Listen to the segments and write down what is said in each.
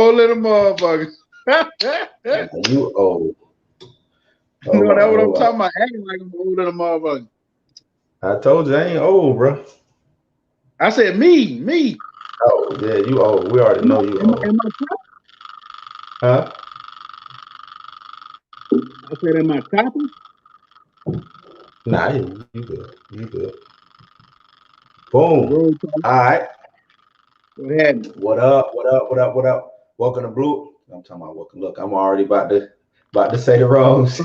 old little motherfucker. You old. You know, that's what I'm talking about. Acting like I'm old little motherfucker. I told you I ain't old, bro. I said me. Oh, yeah, you old. We already know you old. Am I Huh? I said, am I copy? Nah, you good. You good. Boom. All right. What happened? What up? What up? What up? What up? Welcome to Blue. I'm talking about welcome. Look, I'm already about to say the wrongs.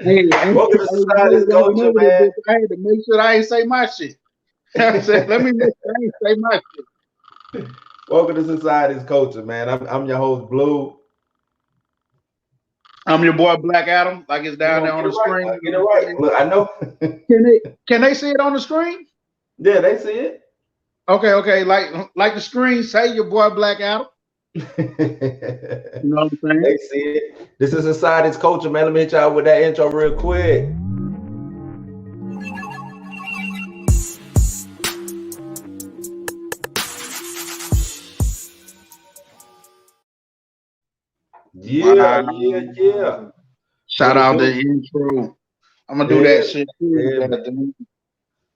Hey, welcome to Society's Culture, man. I had to make sure I ain't say my shit. I said, let me make sure I ain't say my shit. Welcome to Society's Culture, man. I'm your host, Blue. I'm your boy Black Atom, like it's down there on the screen. Right. Get it right. Look, I know. Can they see it on the screen? Yeah, they see it. Okay. Like the screen, say your boy Black Atom. You know what I'm saying? They see it. This is Society's Culture, man. Let me hit y'all with that intro real quick. Yeah. Shout out the intro. I'm gonna do that shit.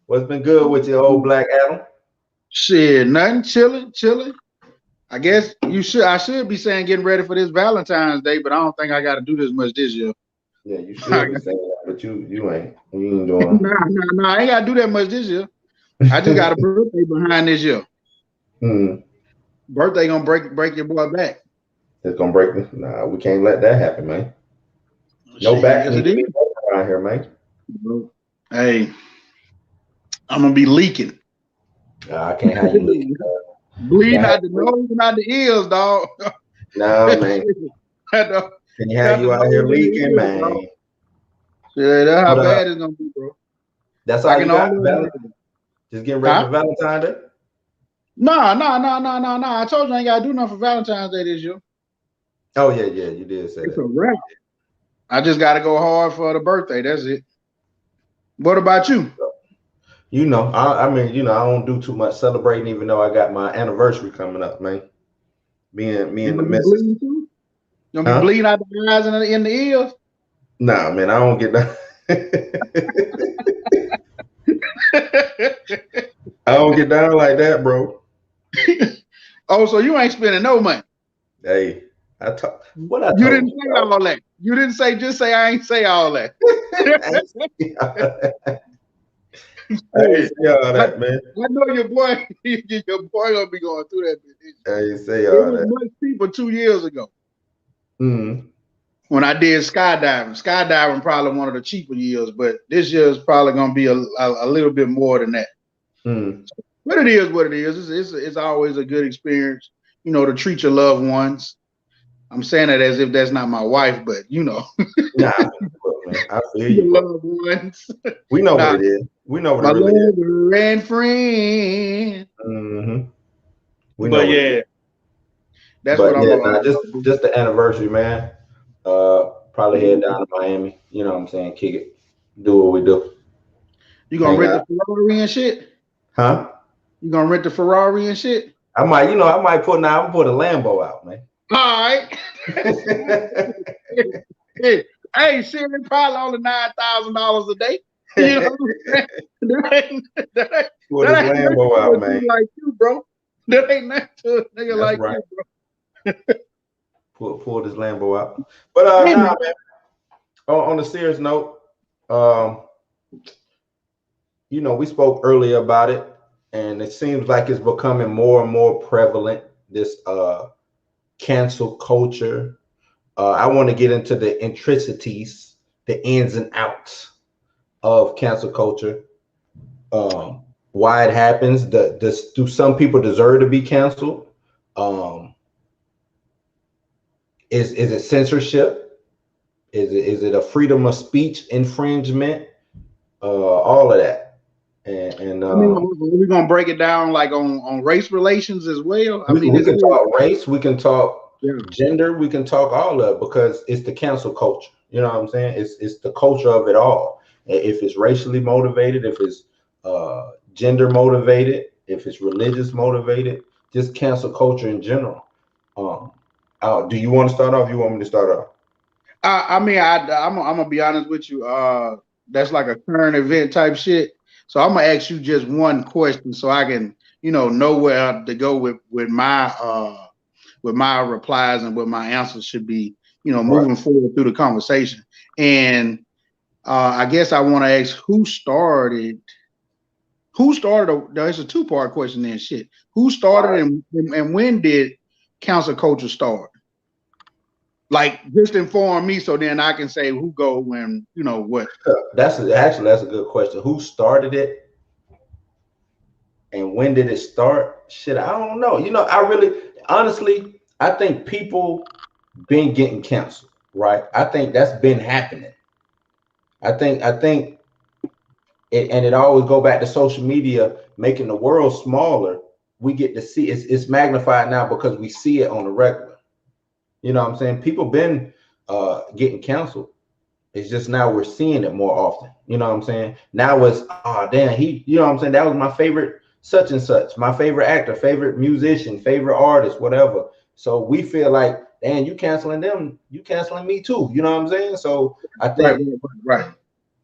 What's been good with you, old Black Atom? Shit, nothing. Chilling. I guess I should be saying getting ready for this Valentine's Day, but I don't think I got to do this much this year. Yeah, you should be saying that, but you ain't. You ain't doing. No, I ain't got to do that much this year. I just got a birthday behind this year. Birthday gonna break your boy back. It's gonna break me. Nah, we can't let that happen, man. No back around here, man. Hey, I'm gonna be leaking. I can't have you leaking. Bleeding out the nose and out the ears, dog. No, man. Can you have you out here leaking, man? Yeah, that's how bad it's gonna be, bro. That's all you got. Just getting ready for Valentine's Day. No. I told you I ain't gotta do nothing for Valentine's Day this year. Oh yeah, you did say it's that. A wrap. I just gotta go hard for the birthday. That's it. What about you? You know, I mean, you know, I don't do too much celebrating, even though I got my anniversary coming up, man. Me and the missus. You gonna be bleeding out the eyes and in the ears? Nah, man, I don't get that. I don't get down like that, bro. Oh, so you ain't spending no money? Hey, you didn't say all that. You didn't say just say I ain't say all that. Hey, say all that, man. I know your boy gonna be going through that. Hey, say all that. It was much cheaper 2 years ago. When I did skydiving. Skydiving probably one of the cheaper years, but this year is probably gonna be a little bit more than that. But it is what it is. It's always a good experience, you know, to treat your loved ones. I'm saying that as if that's not my wife, but you know. Nah, man, I feel you. Loved ones. We know what it is. We know what it really is. My and friend. We know. But yeah, that's what I'm. Just the anniversary, man. Probably head down to Miami. You know what I'm saying? Kick it. Do what we do. You gonna rent the Ferrari and shit? Huh? You gonna rent the Ferrari and shit? I might put a Lambo out, man. All right. hey, shit, it's probably only $9,000 a day. You know what I'm saying? Put his Lambo out, man. Like you, bro. That ain't nothing to a nigga like you, bro. Pull this Lambo out. But man. On a serious note, you know, we spoke earlier about it, and it seems like it's becoming more and more prevalent. This cancel culture. I want to get into the intricacies, the ins and outs of cancel culture. Why it happens? Do some people deserve to be canceled? Is it censorship? Is it a freedom of speech infringement? All of that. And I mean, we're gonna break it down like on race relations as well. We can talk race, we can talk gender, we can talk all of it, because it's the cancel culture. You know what I'm saying? It's the culture of it all. If it's racially motivated, if it's gender motivated, if it's religious motivated, just cancel culture in general. Do you want to start off? You want me to start off? I mean, I'm gonna be honest with you. That's like a current event type shit. So I'm gonna ask you just one question so I can, know where to go with my replies and what my answers should be, moving forward through the conversation. And I guess I want to ask who started. It's a two-part question then. Shit, who started and when did cancel culture start? Like, just inform me so then I can say who go when, what. That's a good question. Who started it and when did it start? Shit, I don't know. Honestly, I think people been getting canceled, right? I think that's been happening. I think it always go back to social media making the world smaller. We get to see it's magnified now because we see it on the regular. You know what I'm saying? People been getting canceled. It's just now we're seeing it more often. You know what I'm saying? Now it's, oh damn, you know what I'm saying? That was my favorite such and such, my favorite actor, favorite musician, favorite artist, whatever. So we feel like, damn, you canceling them, you canceling me too. You know what I'm saying? So I think right.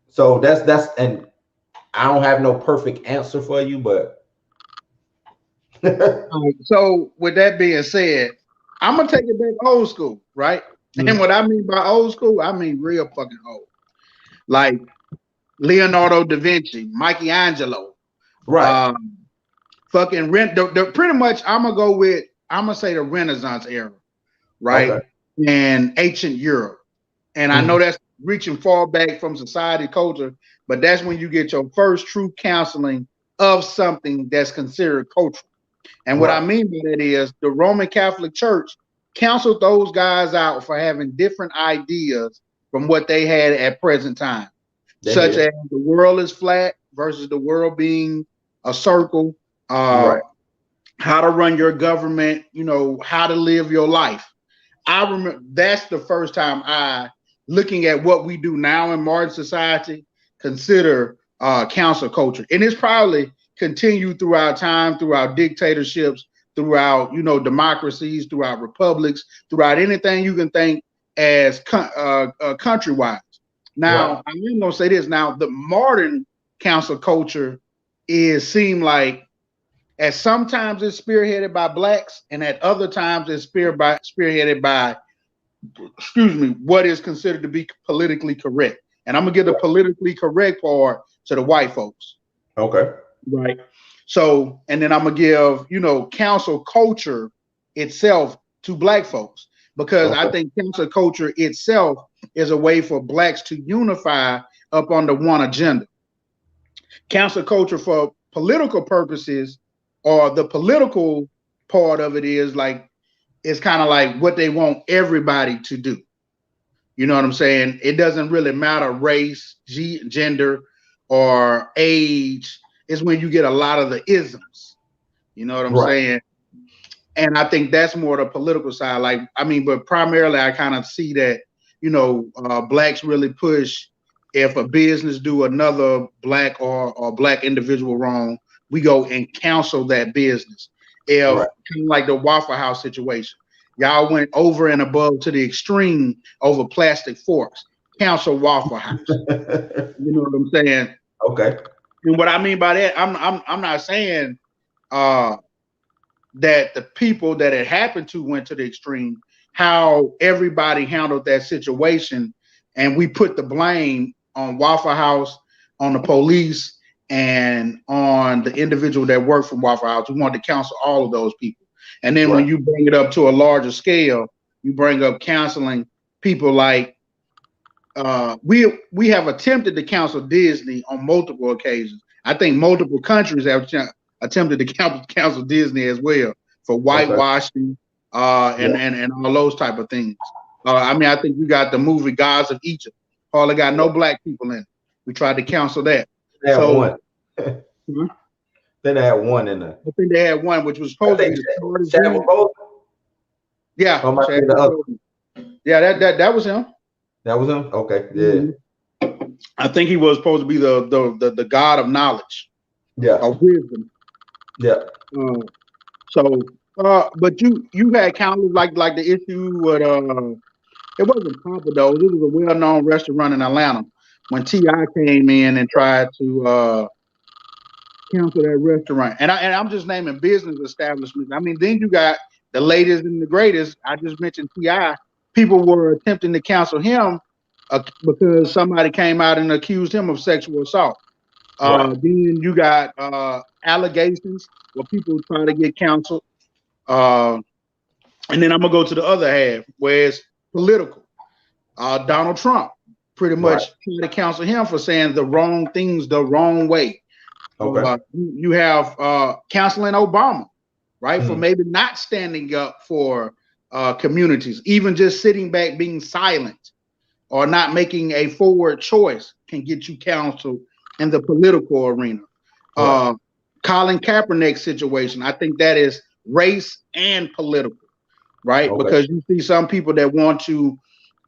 So that's and I don't have no perfect answer for you, but so with that being said, I'm gonna take it back old school, right? And what I mean by old school, I mean real fucking old. Like Leonardo da Vinci, Michelangelo, right. Fucking pretty much I'm gonna say the Renaissance era, right? Okay. And ancient Europe. And I know that's reaching far back from society culture, but that's when you get your first true counseling of something that's considered cultural. And what I mean by that is the Roman Catholic Church counseled those guys out for having different ideas from what they had at present time, such as the world is flat versus the world being a circle, how to run your government, how to live your life. I remember that's the first time I, looking at what we do now in modern society, consider council culture. And it's probably continued throughout time, throughout dictatorships, throughout, democracies, throughout republics, throughout anything you can think as country-wise. Now, I'm even going to say this. Now, the modern council culture seem like at sometimes it's spearheaded by blacks, and at other times it's spearheaded by, what is considered to be politically correct. And I'm gonna give the politically correct part to the white folks. Okay. Right. So, and then I'm gonna give, council culture itself to black folks, because I think council culture itself is a way for blacks to unify up under one agenda. Council culture for political purposes, or the political part of it, is like, it's kind of like what they want everybody to do. You know what I'm saying? It doesn't really matter race, gender, or age. It's when you get a lot of the isms. You know what I'm saying? And I think that's more the political side. Like, I mean, but primarily I kind of see that, blacks really push, if a business do another black or black individual wrong, we go and counsel that business. If kind of like the Waffle House situation, y'all went over and above to the extreme over plastic forks, counsel Waffle House. You know what I'm saying? Okay. And what I mean by that, I'm not saying that the people that it happened to went to the extreme. How everybody handled that situation, and we put the blame on Waffle House, on the police, and on the individual that worked from Waffle House. We wanted to counsel all of those people. And then when you bring it up to a larger scale, you bring up counseling people like we have attempted to counsel Disney on multiple occasions. I think multiple countries have attempted to counsel Disney as well for whitewashing and all those type of things. I mean, I think you got the movie Gods of Egypt. Hardly got no black people in it. We tried to counsel that. They had one. Then they had one in there. I think they had one, which was supposed to be the Chadwick Boseman. Yeah, that was him. That was him. Okay, yeah. I think he was supposed to be the god of knowledge. Yeah. Of wisdom. Yeah. So But you had countless like the issue with it wasn't Papa Do's. It was a well-known restaurant in Atlanta when T.I. came in and tried to cancel that restaurant. And I'm just naming business establishments. I mean, then you got the latest and the greatest. I just mentioned T.I. People were attempting to cancel him because somebody came out and accused him of sexual assault. Right. Then you got allegations where people try to get canceled. And then I'm gonna go to the other half where it's political. Donald Trump pretty much tried to cancel him for saying the wrong things the wrong way. Okay. You have canceling Obama, right, for maybe not standing up for communities, even just sitting back being silent or not making a forward choice can get you canceled in the political arena. Colin Kaepernick's situation, I think that is race and political, right? Okay. Because you see some people that want to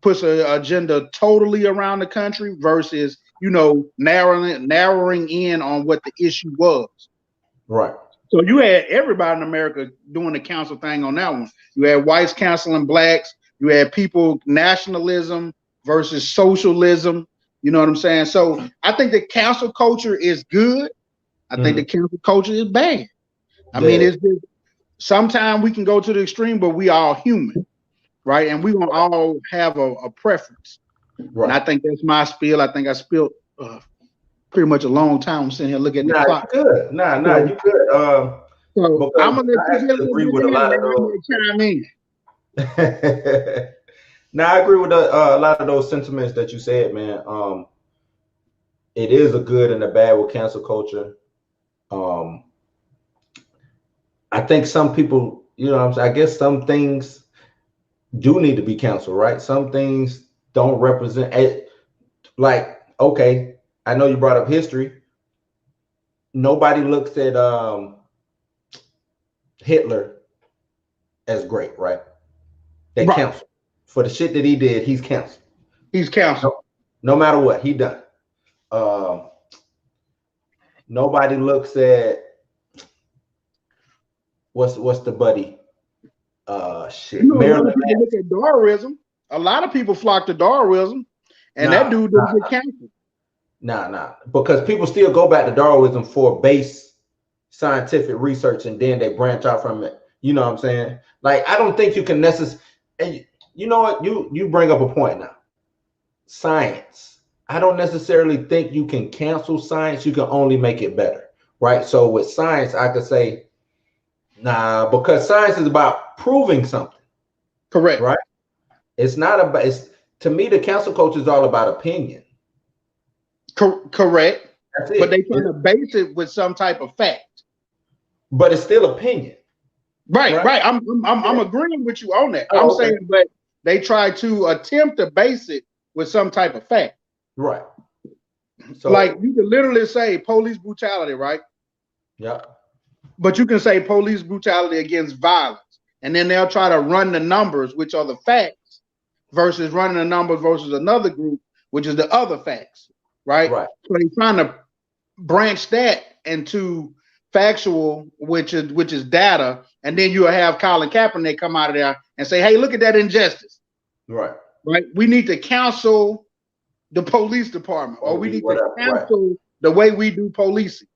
push an agenda totally around the country versus, narrowing in on what the issue was. Right. So you had everybody in America doing the council thing on that one. You had whites canceling blacks. You had people nationalism versus socialism. You know what I'm saying? So I think the cancel culture is good. I think the cancel culture is bad. I mean, it's just sometimes we can go to the extreme, but we all human, right? And we gonna all have a preference. Right. And I think that's my spiel. I think I spilled pretty much a long time. I'm sitting here looking at the clock. You good. You good. So I'm gonna let you agree with a lot of those. Now I agree with a lot of those sentiments that you said, man. It is a good and a bad with cancel culture. I think some people, I guess some things do need to be canceled, right? Some things don't represent it. Like, okay, I know you brought up history. Nobody looks at Hitler as great, right? They canceled. For the shit that he did, he's canceled. He's canceled. No matter what he done. Nobody looks at what's the buddy? Shit. Maryland. People look at Darwinism. A lot of people flock to Darwinism, and that dude didn't get canceled. Nah. Because people still go back to Darwinism for base scientific research, and then they branch out from it. You know what I'm saying? Like, I don't think you can necessarily. You know what? You bring up a point now. Science. I don't necessarily think you can cancel science. You can only make it better, right? So with science, I could say, nah, because science is about proving something. Correct. Right? It's not about. To me, the cancel culture is all about opinion. Correct. That's it. But they try to base it with some type of fact. But it's still opinion. Right. I'm agreeing with you on that. I'm saying, but they try to attempt to base it with some type of fact. Right. So, like, you can literally say police brutality, right? Yeah. But you can say police brutality against violence, and then they'll try to run the numbers, which are the facts, versus running the numbers versus another group, which is the other facts, right? So they're trying to branch that into factual, which is data, and then you'll have Colin Kaepernick come out of there and say, "Hey, look at that injustice." Right. We need to cancel the police department, or we need to cancel the way we do policing.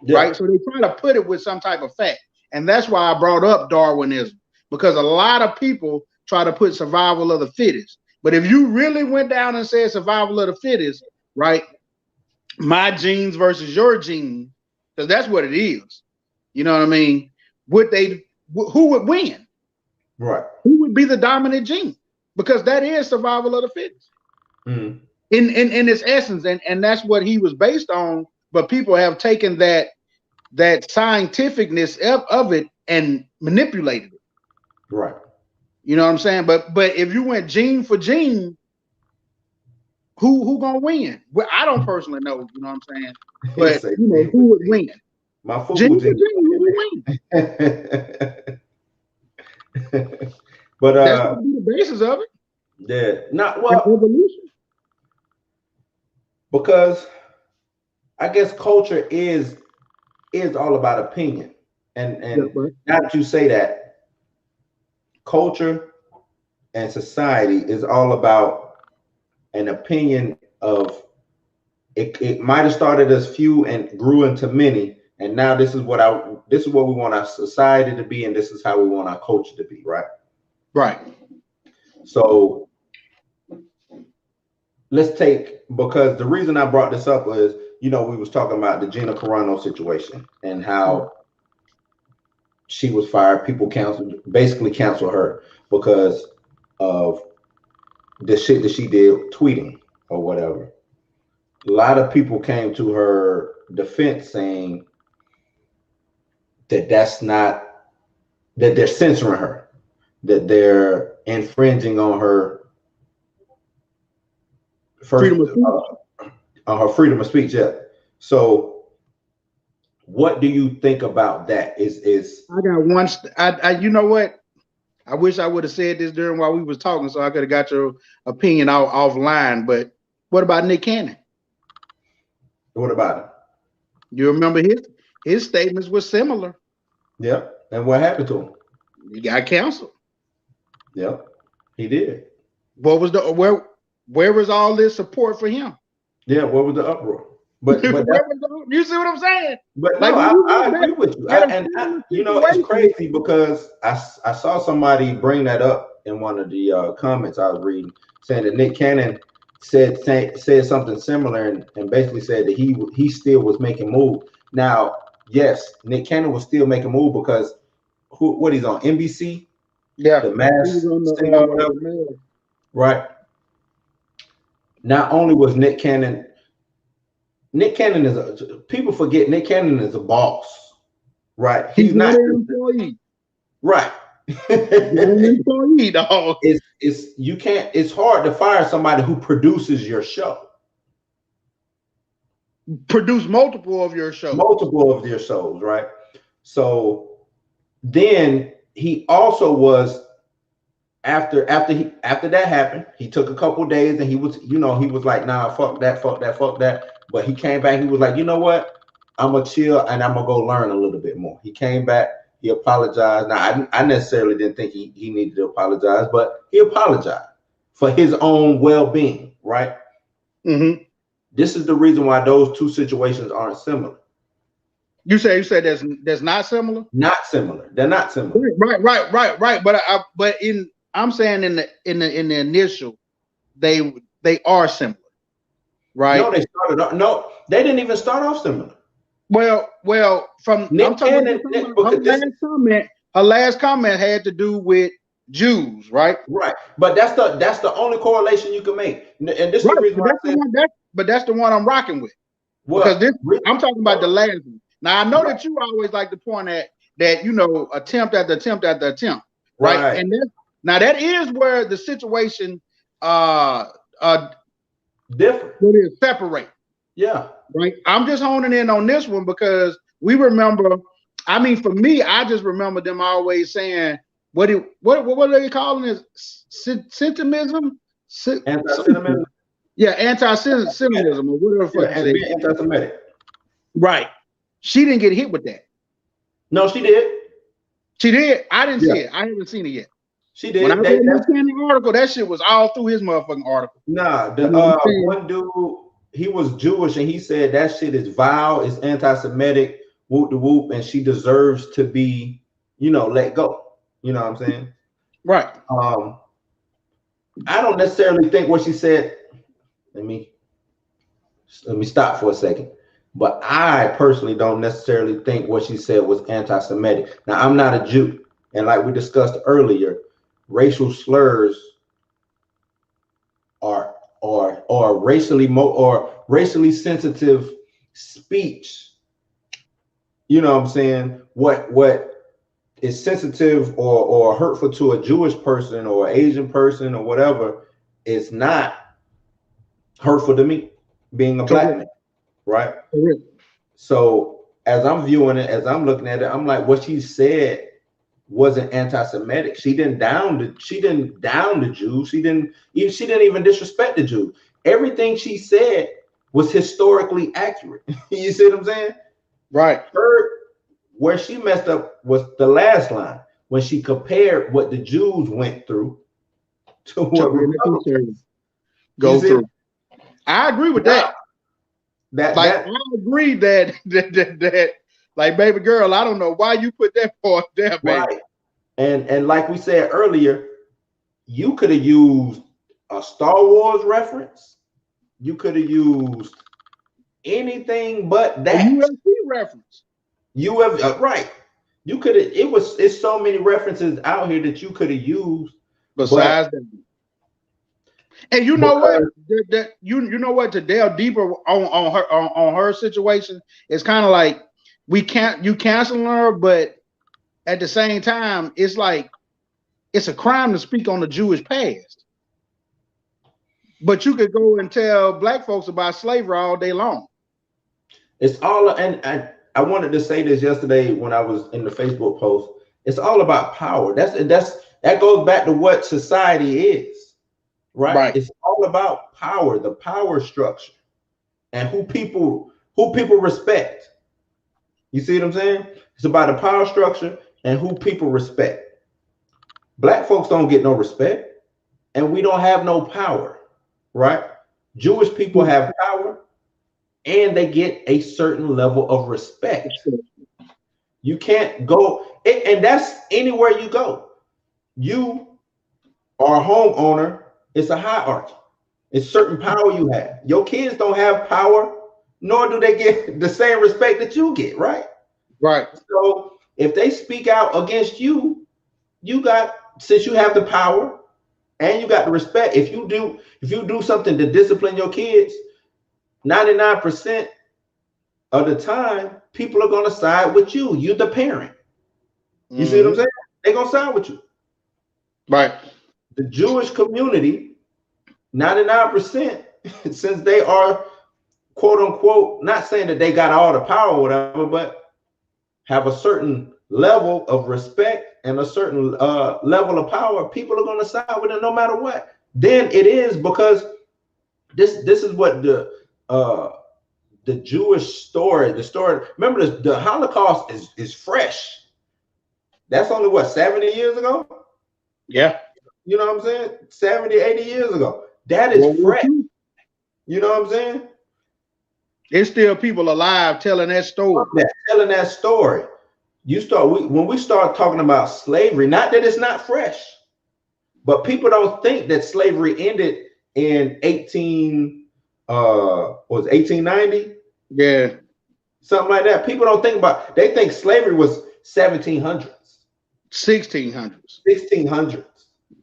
Right. So they try to put it with some type of fact. And that's why I brought up Darwinism, because a lot of people try to put survival of the fittest. But if you really went down and said survival of the fittest, right? My genes versus your genes, because that's what it is. You know what I mean? Who would win? Right. Who would be the dominant gene? Because that is survival of the fittest. In its essence, and that's what he was based on. But people have taken that scientificness of it and manipulated it. Right. You know what I'm saying? But if you went gene for gene, who gonna win? Well, I don't personally know. You know what I'm saying? But who would win? My football team. Who would win? But that's gonna be the basis of it. Yeah. Not well. Evolution. Because I guess culture is all about opinion, and now that you say that, culture and society is all about an opinion of it might have started as few and grew into many, and now this is what we want our society to be, and this is how we want our culture to be, right? Right. So let's take, because the reason I brought this up is, we was talking about the Gina Carano situation and how she was fired. People basically canceled her because of the shit that she did tweeting or whatever. A lot of people came to her defense saying that that they're censoring her, that they're infringing on her freedom of speech. Yeah. So what do you think about that? I got one. You know what? I wish I would have said this during while we was talking, so I could have got your opinion offline. But what about Nick Cannon? What about it? You remember his statements were similar. Yeah. And what happened to him? He got canceled. Yep, he did. What was where was all this support for him? Yeah, what was the uproar? But you see what I'm saying? But like, no, I agree with you. It's crazy because I saw somebody bring that up in one of the comments I was reading, saying that Nick Cannon said something similar and basically said that he still was making moves. Now, yes, Nick Cannon was still making moves because what he's on NBC, the Masked Singer, whatever, right? Not only was Nick Cannon people forget Nick Cannon is a boss, right? He's not an employee, right? An employee, dog. It's hard to fire somebody who produces your show. Produce multiple of your shows, right? So then he also was after that happened, he took a couple days and he was like, nah, fuck that. But he came back, he was like, you know what? I'm gonna chill and I'm gonna go learn a little bit more. He came back, he apologized. Now, I necessarily didn't think he needed to apologize, but he apologized for his own well-being, right? Mm-hmm. This is the reason why those two situations aren't similar. You say that's not similar? Not similar. They're not similar. Right. But I'm saying in the initial, they are similar. Right? No, they didn't even start off similar. Well, from Nick Cannon, her last comment had to do with Jews, right? Right, but that's the only correlation you can make, and this is the reason why that's the one I'm rocking with. Because I'm talking about the last one. Now I know that you always like to point at that, attempt after attempt after attempt, right? And that is where the situation different. Separate. Yeah. Right. I'm just honing in on this one because we remember. I mean, for me, I just remember them always saying what are they calling it? Sentimentism? Anti-Semitism. Yeah, anti-Semitism or whatever. Anti-Semitic. Right. She didn't get hit with that. No, she did. She did. I didn't see it. I haven't seen it yet. She did. When I read the article, that shit was all through his motherfucking article. Nah, one dude, he was Jewish and he said that shit is vile, it's anti-Semitic, whoop de whoop, and she deserves to be, let go. You know what I'm saying? Right. I don't necessarily think what she said. Let me stop for a second. But I personally don't necessarily think what she said was anti-Semitic. Now, I'm not a Jew, and like we discussed earlier, racial slurs or racially sensitive speech. You know what I'm saying? What is sensitive or hurtful to a Jewish person or Asian person or whatever is not hurtful to me, being a black man, right? So as I'm viewing it, as I'm looking at it, I'm like, what she said wasn't anti-Semitic. She didn't down the Jews. She didn't even disrespect the Jews. Everything she said was historically accurate. You see what I'm saying? Right. Where she messed up was the last line. when she compared what the Jews went through to what Republicans go through. I agree with that. I agree that like, baby girl, I don't know why you put that part there, baby. Right. And like we said earlier, you could have used a Star Wars reference. You could have used anything but that. A UFC reference. Right. You could have. It's so many references out here that you could have used. Besides that. And you know what? You know what? To delve deeper on her situation, it's kind of like you canceling her, but at the same time, it's like it's a crime to speak on the Jewish past. But you could go and tell black folks about slavery all day long. It's all, and I wanted to say this yesterday when I was in the Facebook post. It's all about power. That goes back to what society is, right? It's all about power, the power structure, and who people respect. You see what I'm saying? It's about the power structure and who people respect. Black folks don't get no respect, and we don't have no power, right? Jewish people have power, and they get a certain level of respect. You can't go, and that's anywhere you go. You are a homeowner. It's a hierarchy. It's certain power you have. Your kids don't have power, nor do they get the same respect that you get, right? Right. So if they speak out against you, since you have the power and you got the respect, if you do something to discipline your kids, 99% of the time, people are going to side with you. You're the parent. You see what I'm saying? They're going to side with you. Right. The Jewish community, 99%, since they are, quote unquote, not saying that they got all the power or whatever, but have a certain level of respect and a certain level of power, people are going to side with it no matter what. Then it is because this is what the Jewish story, remember the Holocaust is fresh. That's only what, 70 years ago? Yeah. You know what I'm saying? 70, 80 years ago. That is fresh. You know what I'm saying? There's still people alive telling that story. Telling that story. When we start talking about slavery, not that it's not fresh, but people don't think that slavery ended in 1890? Yeah. Something like that. People don't think about, they think slavery was 1700s. 1600s. 1600s.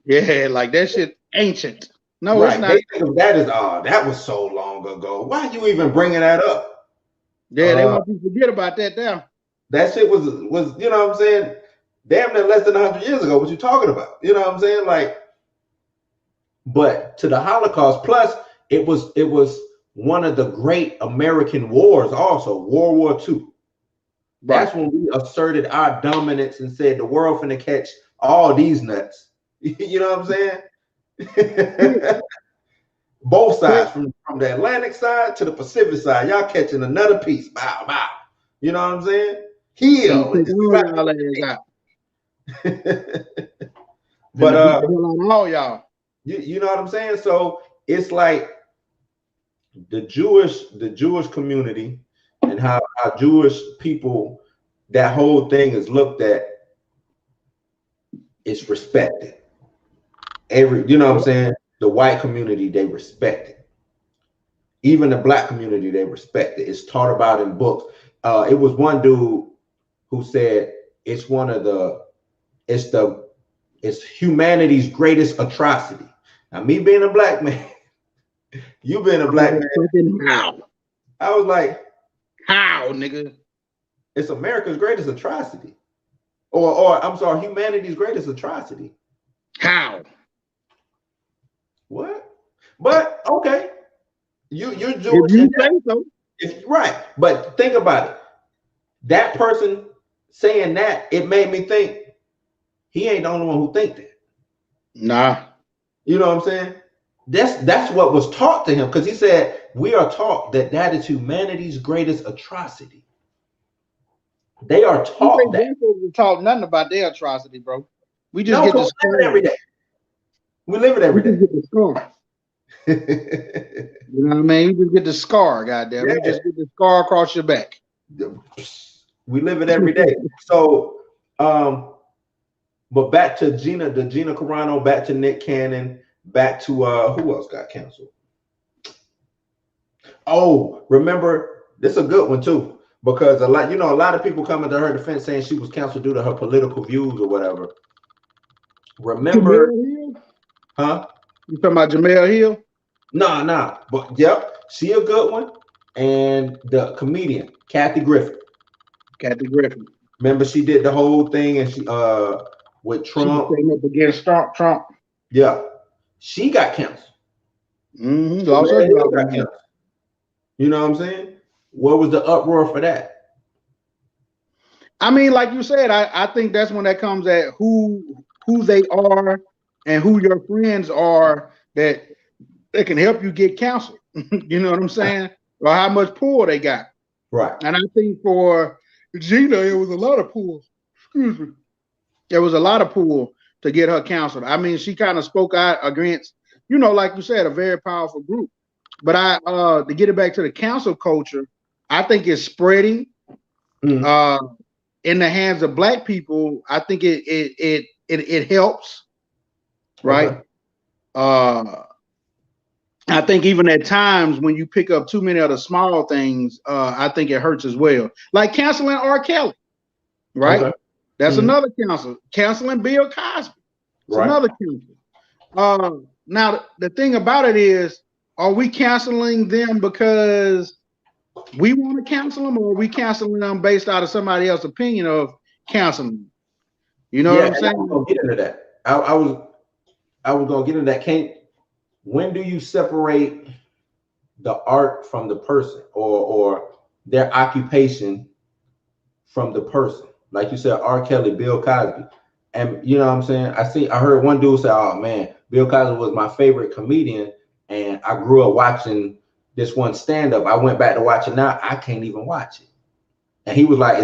Yeah, like that shit ancient. No, right. It's not. They think of that as, that was so long ago. Why are you even bringing that up? Yeah, they want you to forget about that now. That shit was, you know what I'm saying? Damn near less than 100 years ago. What you talking about? You know what I'm saying? Like, but to the Holocaust, plus it was one of the great American wars also, World War II. That's when we asserted our dominance and said the world finna catch all these nuts. You know what I'm saying? Both sides, from the Atlantic side to the Pacific side, y'all catching another piece. Bow, bow. You know what I'm saying? Heal. But all y'all. You know what I'm saying? So it's like the Jewish community and how Jewish people, that whole thing is looked at, it's respected. You know what I'm saying? The white community, they respect it. Even the black community, they respect it. It's taught about in books. It was one dude who said it's humanity's greatest atrocity. Now, me being a black man, you being a black man, how? I was like, how, nigga? It's America's greatest atrocity. Or I'm sorry, humanity's greatest atrocity. How? What? But okay, you're Jewish. You say so. Right, but think about it. That person saying that, it made me think he ain't the only one who think that. Nah. You know what I'm saying? That's what was taught to him, because he said we are taught that is humanity's greatest atrocity. They are taught that. We taught nothing about their atrocity, bro. We just No, get the we live it every day. We live it every day. Get the scar. You know what I mean? You just get the scar, goddamn. Yeah. You just get the scar across your back. We live it every day. So, but back to Gina Carano, back to Nick Cannon, back to who else got canceled? Oh, remember, this is a good one too, because a lot of people coming to her defense saying she was canceled due to her political views or whatever. Remember, huh? You talking about Jamel Hill? Nah. But yep, she a good one. And the comedian, Kathy Griffin. Remember, she did the whole thing, and she with Trump. She up against Trump. Yeah, she got canceled. Lost her job. You know what I'm saying? What was the uproar for that? I mean, like you said, I think that's when that comes at who they are and who your friends are that can help you get counseled. You know what I'm saying? Or how much pull they got. Right. And I think for Gina, it was a lot of pull. Excuse me. There was a lot of pull to get her counseled. I mean, she kind of spoke out against, like you said, a very powerful group. But to get it back to the counsel culture, I think it's spreading in the hands of Black people. I think it helps, right? Okay. I think even at times when you pick up too many of the small things, I think it hurts as well. Like canceling R. Kelly, right? Okay. That's another cancel. Canceling Bill Cosby. It's another cancel. Now, the thing about it is, are we canceling them because we want to cancel them, or are we canceling them based out of somebody else's opinion of canceling them? You know what I'm saying? I was gonna get into that. I was gonna get into that. When do you separate the art from the person, or their occupation from the person? Like you said, R. Kelly, Bill Cosby. And you know what I'm saying? I heard one dude say, "Oh man, Bill Cosby was my favorite comedian, and I grew up watching this one stand-up. I went back to watch it now. I can't even watch it." And he was like,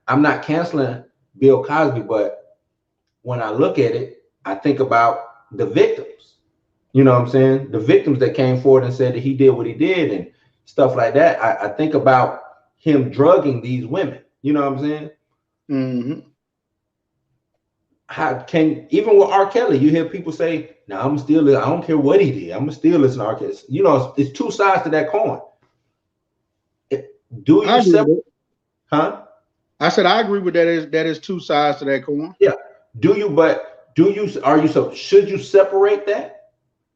I'm not canceling Bill Cosby, but when I look at it, I think about the victims. You know what I'm saying? The victims that came forward and said that he did what he did and stuff like that. I think about him drugging these women. You know what I'm saying? Mm-hmm. How can, even with R. Kelly, you hear people say, "No, I'm still, I don't care what he did, I'm gonna still listen to R. Kelly." You know, it's two sides to that coin. Do you separate? Huh? I said I agree with that. That is two sides to that coin. Yeah. Should you separate that?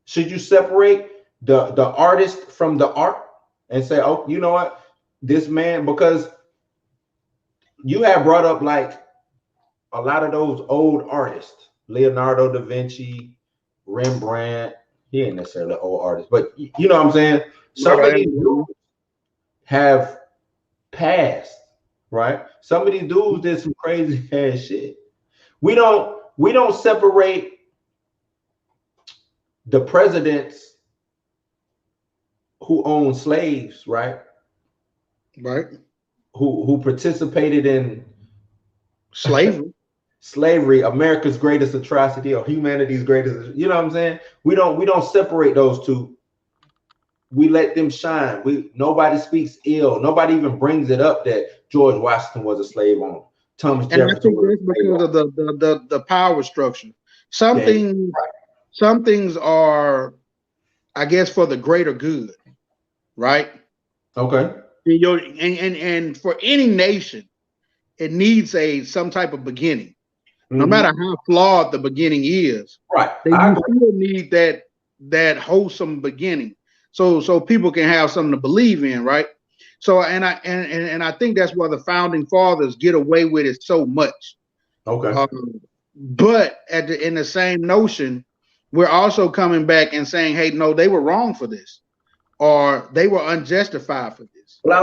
Should you separate the artist from the art and say, "Oh, you know what, this man," because you have brought up like a lot of those old artists, Leonardo da Vinci, Rembrandt. He ain't necessarily an old artist, but you know what I'm saying? Some of these dudes have passed, right? Some of these dudes did some crazy ass shit. We don't separate the presidents who owned slaves, right? Right. Who participated in slavery, America's greatest atrocity or humanity's greatest. You know what I'm saying? We don't separate those two. We let them shine. Nobody speaks ill. Nobody even brings it up that George Washington was a slave owner. Thomas Jefferson. And I think that's because of the power structure. Some things are, I guess, for the greater good, right? Okay. And for any nation, it needs some type of beginning, no matter how flawed the beginning is. Right. They still need that wholesome beginning, so people can have something to believe in, right? So and I think that's why the founding fathers get away with it so much. Okay. But in the same notion, we're also coming back and saying, "Hey, no, they were wrong for this, or they were unjustified for this." Well,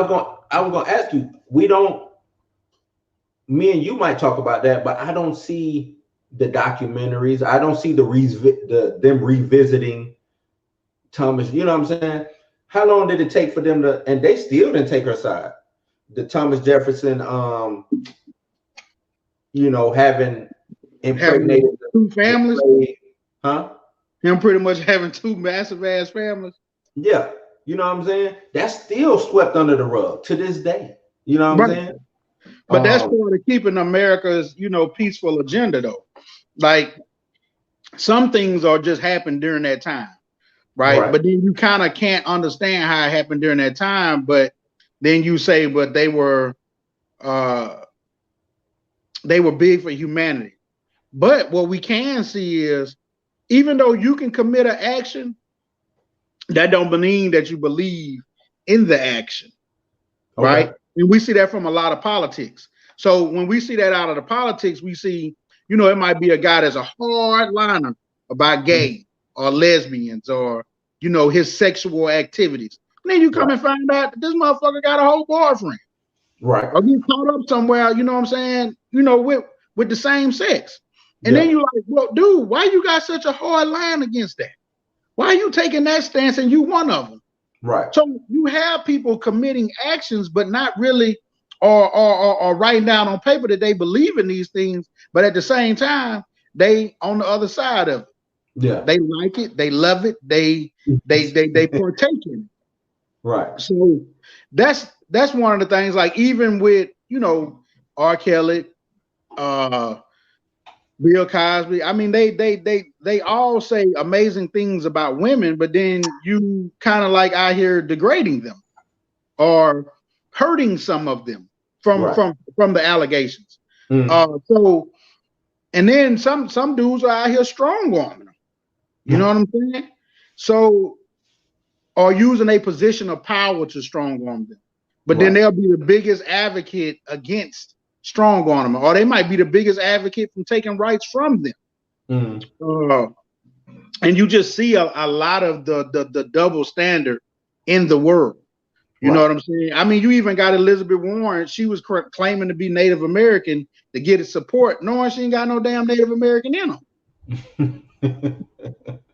I was gonna ask you. Me and you might talk about that, but I don't see the documentaries. I don't see them revisiting Thomas. You know what I'm saying? How long did it take for them to? And they still didn't take her side. the Thomas Jefferson, you know, having impregnated two families, huh? Him pretty much having two massive ass families. Yeah, you know what I'm saying? That's still swept under the rug to this day. You know what I'm saying? But that's part of keeping America's, you know, peaceful agenda, though. Like some things are just happened during that time, right? But then you kind of can't understand how it happened during that time. But then you say, but they were big for humanity. But what we can see is, even though you can commit an action, that don't mean that you believe in the action, right? And we see that from a lot of politics. So when we see that out of the politics, we see, you know, it might be a guy that's a hard liner about gay or lesbians or, you know, his sexual activities. And then you come and find out that this motherfucker got a whole boyfriend. Right. Or get caught up somewhere, you know what I'm saying? You know, with the same sex. And then you're like, well, dude, why you got such a hard line against that? Why are you taking that stance and you one of them? Right. So you have people committing actions, but not really, or writing down on paper that they believe in these things, but at the same time, they on the other side of it. Yeah. They like it, they love it, they partake in it. Right. So that's one of the things, like even with, you know, R. Kelly, Bill Cosby. I mean, they all say amazing things about women, but then you kind of like out here degrading them or hurting some of them from the allegations. So, and then some dudes are out here strong arming them. You know what I'm saying? So, or using a position of power to strong arm them. But then they'll be the biggest advocate against strong armament, or they might be the biggest advocate from taking rights from them. And you just see a lot of the double standard in the world. You know what I'm saying? I mean, you even got Elizabeth Warren. She was claiming to be Native American to get its support, knowing she ain't got no damn Native American in them.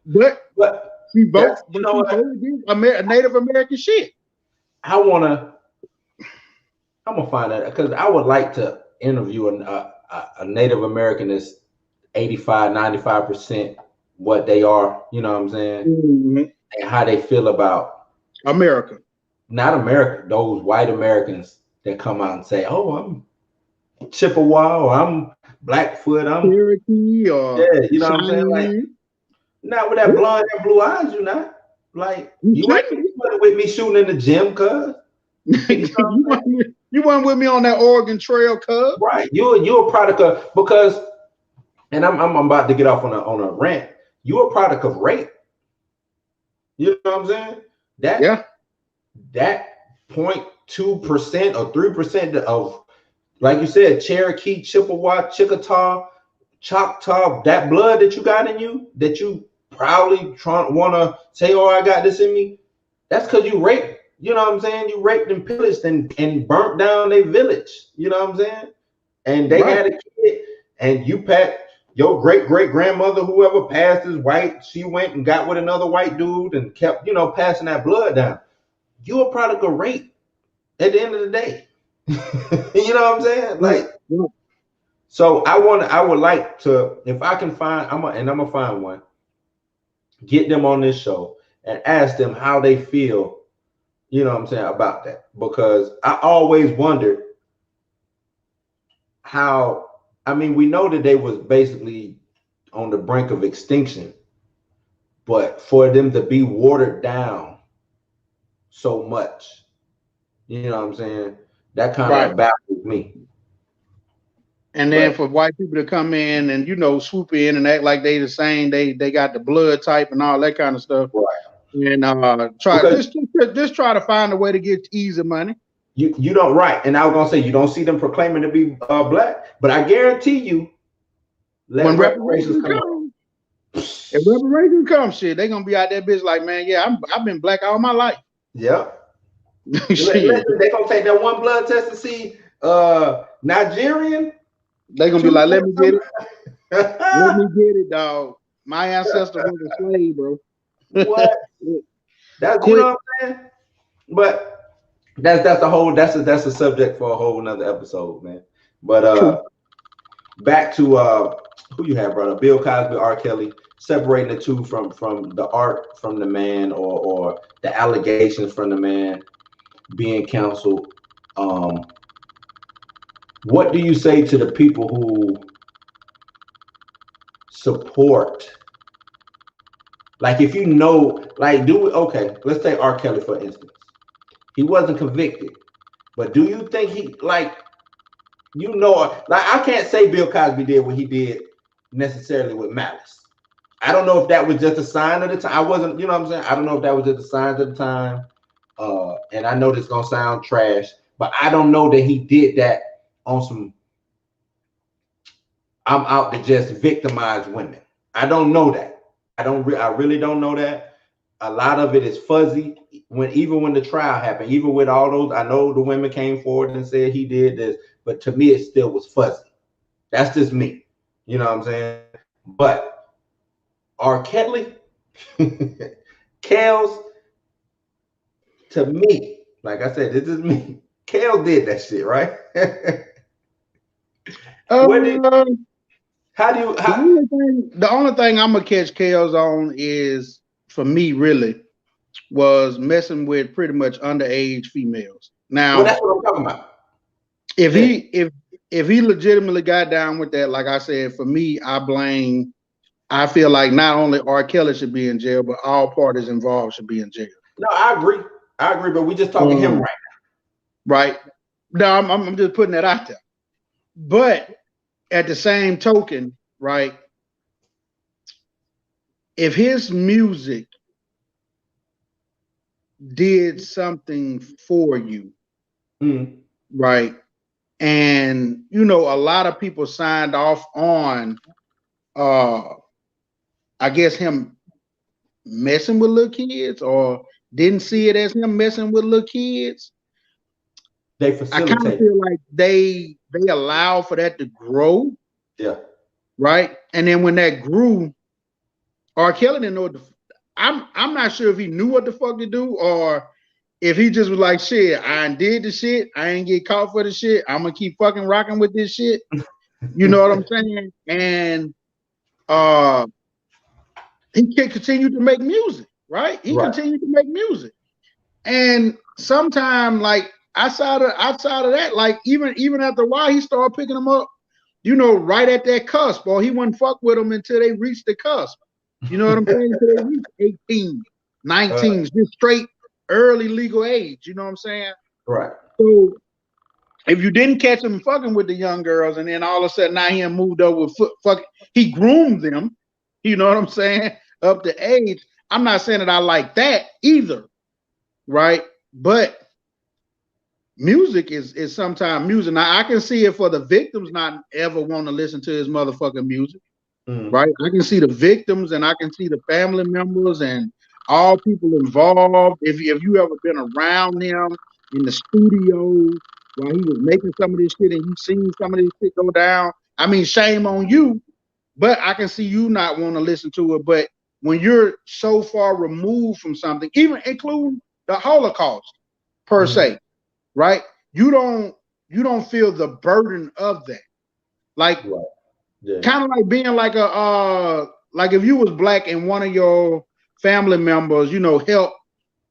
but she voted against a Native American shit. I'm gonna find that, because I would like to interview a Native American that's 85, 95% what they are, you know what I'm saying? And how they feel about America. Not America, those white Americans that come out and say, oh, I'm Chippewa, or I'm Blackfoot, I'm Cherokee, or you know what I'm saying? Like, not with that blonde and blue eyes, you not. Like, you ain't with me shooting in the gym, cuz. You weren't with me on that Oregon Trail, cuz. Right. You're a product of, because, and I'm about to get off on a rant. You're a product of rape. You know what I'm saying? That 0.2% or 3% of, like you said, Cherokee, Chippewa, Choctaw, that blood that you got in you, that you proudly want to say, oh, I got this in me, that's because you raped. You know what I'm saying? You raped and pillaged and burnt down their village. You know what I'm saying? And they had a kid, and you your great-great-grandmother, whoever passed as white, she went and got with another white dude and kept, you know, passing that blood down. You're a product of rape at the end of the day. You know what I'm saying? Like, so I would like to, if I can find, I'm gonna find one, get them on this show and ask them how they feel, you know what I'm saying, about that. Because I always wondered how, I mean, we know that they was basically on the brink of extinction, but for them to be watered down so much, you know what I'm saying, that kind of baffles me. And then for white people to come in and, you know, swoop in and act like they the same, they got the blood type and all that kind of stuff. And try to find a way to get easy money. You don't, right. And I was gonna say, you don't see them proclaiming to be black, but I guarantee you, when reparations come, if reparations come, shit, they gonna be out there bitch like, man, yeah, I've been black all my life. Yeah. They gonna take that one blood test to see Nigerian. They gonna be like, let me get it. Let me get it, dog. My ancestor was a slave, bro. What? That's quick. You know what I'm saying? But That's a subject for a whole another episode, man. But back to who you have brought up, Bill Cosby, R. Kelly, separating the two from the art from the man, or the allegations from the man being counseled. What do you say to the people who support? Like, if you know, like, okay, let's take R. Kelly for instance. He wasn't convicted, but do you think he, like, I can't say Bill Cosby did what he did necessarily with malice. I don't know if that was just a sign of the time. I wasn't, you know what I'm saying? I don't know if that was just a sign of the time. And I know this is gonna sound trash, but I don't know that he did that on some I'm out to just victimize women. I don't know that. I really don't know that. A lot of it is fuzzy. Even when the trial happened, even with all those, I know the women came forward and said he did this, but to me, it still was fuzzy. That's just me. You know what I'm saying? But R. Kelly, Kels, to me, like I said, this is me. Kels did that shit, right? The only thing I'm gonna catch Kels on is, for me, really, was messing with pretty much underage females. Now, that's what I'm talking about. If he legitimately got down with that, like I said, for me, I feel like not only R. Kelly should be in jail, but all parties involved should be in jail. No, I agree, but we just talking him right now. Right. No, I'm just putting that out there. But at the same token, right, if his music did something for you, right, and a lot of people signed off on I guess him messing with little kids, or didn't see it as him messing with little kids, they facilitate. I kind of feel like they allow for that to grow. Yeah. Right. And then when that grew, R. Kelly didn't know what I'm not sure if he knew what the fuck to do, or if he just was like, shit, I did the shit, I ain't get caught for the shit, I'm gonna keep fucking rocking with this shit. You know what I'm saying? And he can continue to make music, right? He continued to make music. And sometime, like, outside of that, like, even after a while, he started picking them up, right at that cusp, or he wouldn't fuck with them until they reached the cusp. You know what I'm saying? Until they reached 18, 19, just straight early legal age. You know what I'm saying? Right. So if you didn't catch him fucking with the young girls, and then all of a sudden now he moved up with he groomed them. You know what I'm saying? Up to age. I'm not saying that I like that either, right? But music is sometimes music. Now I can see it for the victims not ever want to listen to his motherfucking music, right? I can see the victims, and I can see the family members and all people involved. If you ever been around him in the studio while he was making some of this shit, and you seen some of this shit go down, I mean, shame on you. But I can see you not want to listen to it. But when you're so far removed from something, even including the Holocaust per se, right? You don't feel the burden of that. Like, kind of like being like like if you was black and one of your family members, help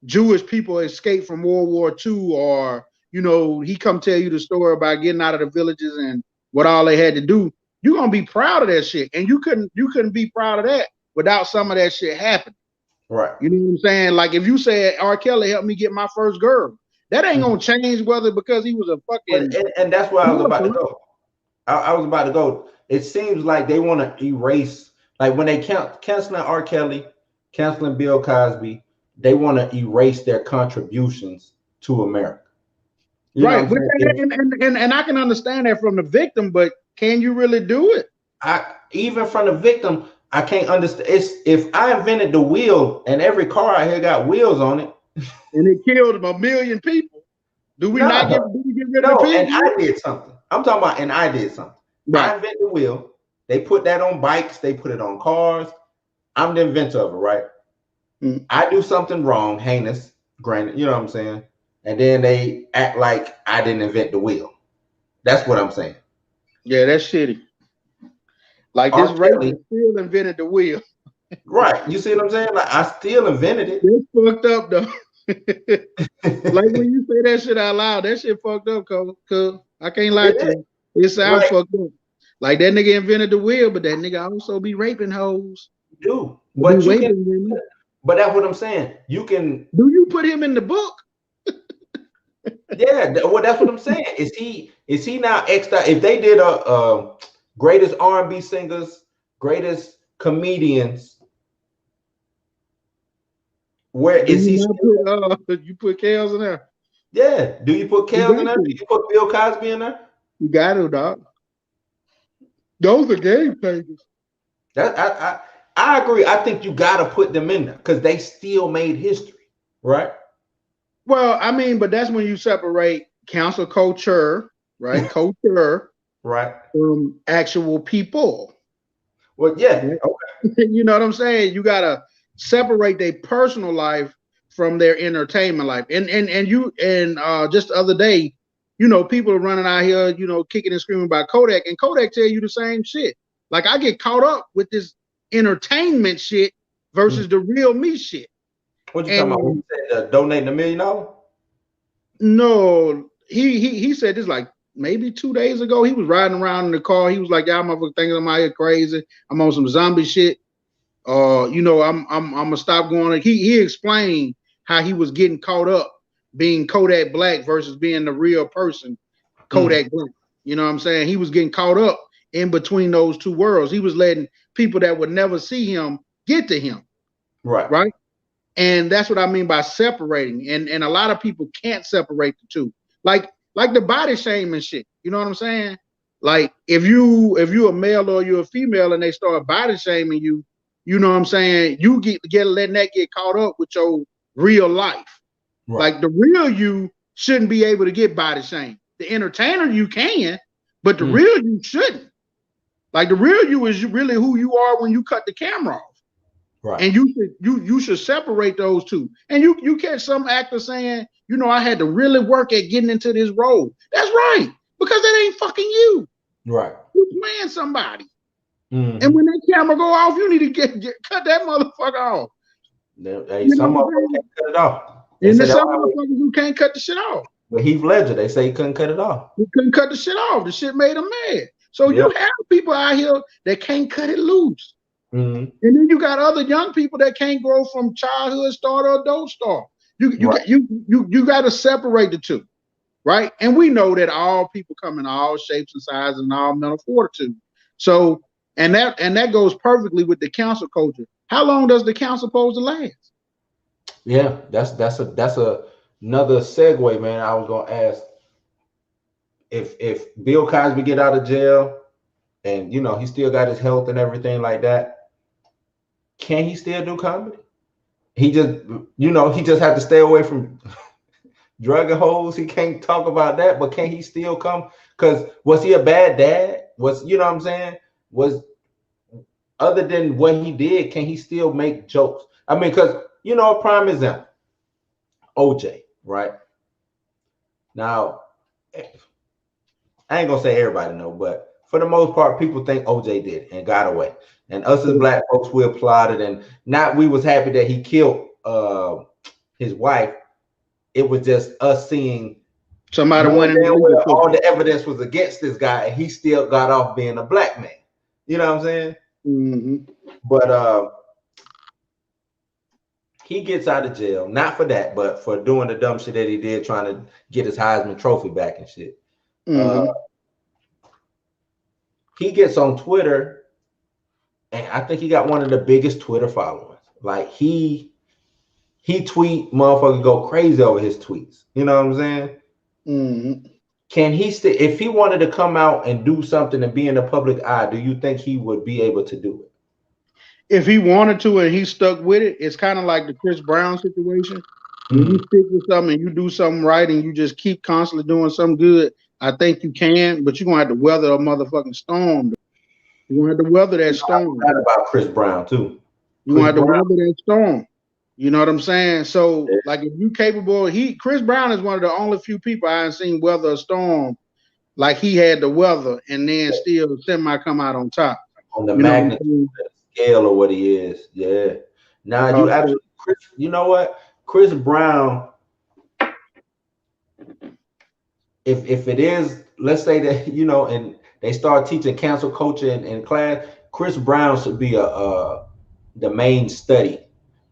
Jewish people escape from World War II, or he come tell you the story about getting out of the villages and what all they had to do. You're gonna be proud of that shit, and you couldn't be proud of that without some of that shit happening. Right. You know what I'm saying? Like, if you said R. Kelly helped me get my first girl, that ain't gonna change whether because he was a fucking. And that's where I was about to go. I was about to go. It seems like they want to erase, like when they canceling R. Kelly, canceling Bill Cosby, they want to erase their contributions to America. Right. And I can understand that from the victim, but can you really do it? Even from the victim, I can't understand. If I invented the wheel and every car out here got wheels on it, and it killed 1 million people, do we not get rid of the people? And I did something. I'm talking about, and I did something. Right. I invented the wheel. They put that on bikes. They put it on cars. I'm the inventor of it, right? I do something wrong, heinous, granted, you know what I'm saying? and then they act like I didn't invent the wheel. That's what I'm saying. Yeah, that's shitty. Like this rapist still invented the wheel. Right. You see what I'm saying? Like I still invented it. It's fucked up though. Like when you say that shit out loud, that shit fucked up, cause I can't lie to you. It sounds fucked up. Like that nigga invented the wheel, but that nigga also be raping hoes. Do. But you can, women. But that's what I'm saying. You can. Do you put him in the book? Yeah, well, that's what I'm saying. Is he now extra? If they did a greatest R&B singers, greatest comedians, where is he? You put Kales in there. Yeah. Do you put Kales in there? Do you put Bill Cosby in there? You got to, dog. Those are game changers. That I agree. I think you got to put them in there because they still made history, right? Well, I mean, but that's when you separate cancel culture, right? Culture, right, from actual people. Well, yeah, right? Okay. You know what I'm saying? You gotta separate their personal life from their entertainment life. And just the other day, you know, people are running out here, you know, kicking and screaming about Kodak, and Kodak tell you the same shit. Like I get caught up with this entertainment shit versus the real me shit. What you talking about? When you said donating $1 million? No, he said this like maybe 2 days ago. He was riding around in the car. He was like, "Y'all motherfuckers thinking I'm out here crazy. I'm on some zombie shit. You know, I'm gonna stop going." He explained how he was getting caught up being Kodak Black versus being the real person, Kodak Black. You know what I'm saying? He was getting caught up in between those two worlds. He was letting people that would never see him get to him. Right. And that's what I mean by separating. And a lot of people can't separate the two. Like the body shaming shit. You know what I'm saying? Like if you a male or you're a female and they start body shaming you, you know what I'm saying? You get letting that get caught up with your real life. Right. Like the real you shouldn't be able to get body shamed. The entertainer you can, but the real you shouldn't. Like the real you is really who you are when you cut the camera off. Right. And you should separate those two. And you catch some actor saying, you know, I had to really work at getting into this role. That's right, because that ain't fucking you. Right. You're playing somebody. And when that camera go off, you need to cut that motherfucker off. Hey, some motherfuckers can't cut it off. And there's some motherfuckers who can't cut the shit off. But Heath Ledger, they say he couldn't cut it off. He couldn't cut the shit off. The shit made him mad. So you have people out here that can't cut it loose. And then you got other young people that can't grow from childhood star to adult star. You got to separate the two, right? And we know that all people come in all shapes and sizes and all mental fortitude. So and that goes perfectly with the cancel culture. How long does the cancel supposed to last? Yeah, that's another segue, man. I was gonna ask if Bill Cosby get out of jail and you know he still got his health and everything like that. Can he still do comedy? He just, you know, he just have to stay away from drug and hoes. He can't talk about that, but can he still come? Because was he a bad dad? You know what I'm saying? Was other than what he did, can he still make jokes? I mean, because, you know, a prime example, OJ, right? Now, I ain't gonna say everybody know, but for the most part, people think OJ did it and got away. And us as black folks, we applauded, and not we was happy that he killed his wife. It was just us seeing somebody went in all the evidence was against this guy, and he still got off being a black man. You know what I'm saying? But he gets out of jail, not for that, but for doing the dumb shit that he did, trying to get his Heisman Trophy back and shit. He gets on Twitter. And I think he got one of the biggest Twitter followers. Like he tweet, motherfucker go crazy over his tweets. You know what I'm saying? Can he still, if he wanted to come out and do something and be in the public eye, do you think he would be able to do it? If he wanted to and he stuck with it, it's kind of like the Chris Brown situation. When you stick with something and you do something right and you just keep constantly doing something good, I think you can, but you're gonna have to weather a motherfucking storm. You're gonna have to weather that storm. That about Chris Brown too. You're gonna have to weather that storm. You know what I'm saying? So, like, if you capable, Chris Brown is one of the only few people I have seen weather a storm like he had the weather and then still semi come out on top. On the magnitude, scale of what he is. Yeah. Now you actually, Chris, you know what? Chris Brown, if it is, let's say that, you know, and they start teaching cancel culture in class, Chris Brown should be the main study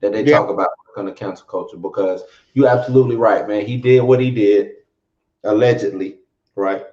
that they talk about on the cancel culture, because you're absolutely right, man. He did what he did, allegedly, right?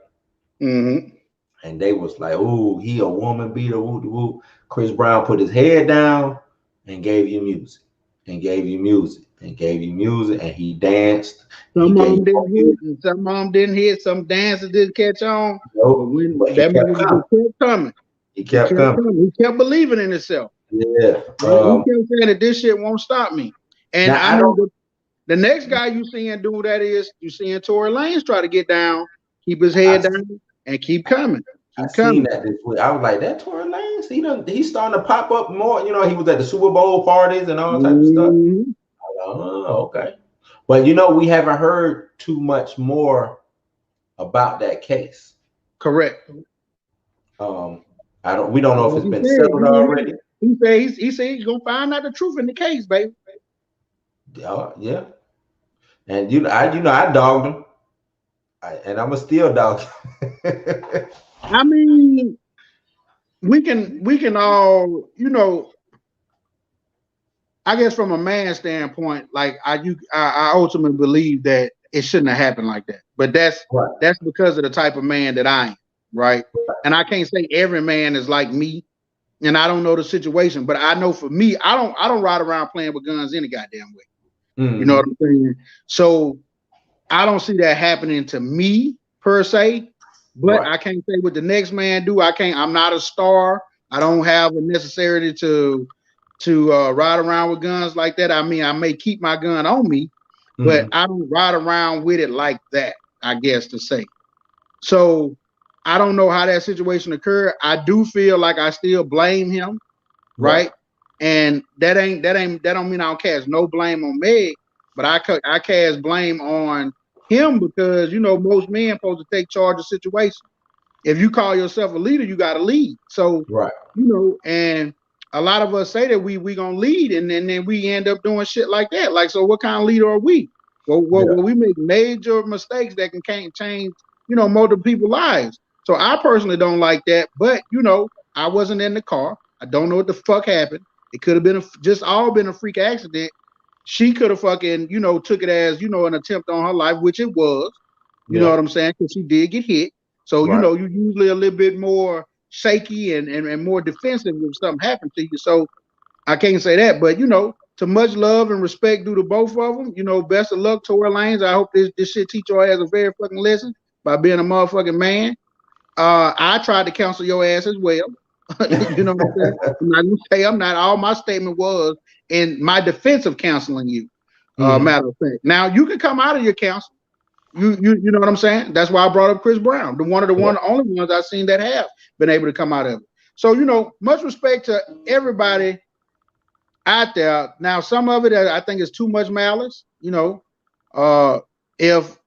Mm-hmm. And they was like, "Ooh, he a woman beater." Woo, woo. Chris Brown put his head down and gave you music, and gave you music, and gave you music, and he danced. Some of them didn't hit, and some of them didn't hit. Some dances didn't catch on. Nope. But that man kept coming. He kept coming. He kept believing in himself. Yeah. He kept saying that this shit won't stop me. And I know the next guy you seeing do that is you seeing Tory Lanez try to get down, keep his head down, and keep coming. I seen that this week. I was like, that Tory Lanez, he's starting to pop up more. You know, he was at the Super Bowl parties and all type of stuff. Oh, okay. But you know, we haven't heard too much more about that case. Correct. We don't know if it's been settled already. He said he's gonna find out the truth in the case, baby. Yeah. And I dogged him. And I'm still dog. I mean, we can all, you know, I guess from a man's standpoint, like I ultimately believe that it shouldn't have happened like that. But that's because of the type of man that I am, right? And I can't say every man is like me, and I don't know the situation, but I know for me, I don't ride around playing with guns any goddamn way. Mm-hmm. You know what I'm saying? So I don't see that happening to me per se, but I can't say what the next man do. I'm not a star. I don't have a necessity to ride around with guns like that. I mean, I may keep my gun on me, but I don't ride around with it like that, I guess to say. So I don't know how that situation occurred. I do feel like I still blame him, right? And that don't mean I don't cast no blame on Meg, but I cast blame on him because, you know, most men supposed to take charge of situations. If you call yourself a leader, you got to lead. So, you know, and a lot of us say that we gonna lead, and then we end up doing shit like that. Like, so what kind of leader are we? Well, we make major mistakes that can change, you know, multiple people's lives. So I personally don't like that. But, you know, I wasn't in the car. I don't know what the fuck happened. It could have been just all been a freak accident. She could have fucking, you know, took it as, you know, an attempt on her life, which it was. You know what I'm saying? Because she did get hit. So, you know, you're usually a little bit more shaky and more defensive if something happened to you. So I can't say that. But, you know, to much love and respect due to both of them, you know, best of luck, Tory Lanez. I hope this shit teach your ass a very fucking lesson by being a motherfucking man. I tried to counsel your ass as well. You know what I'm saying? I'm not gonna say I'm not. All my statement was in my defense of counseling you. Matter of fact. Now you can come out of your counsel. You know what I'm saying? That's why I brought up Chris Brown, the only ones I've seen that have been able to come out of it. So, you know, much respect to everybody out there. Now, some of it I think is too much malice. You know, if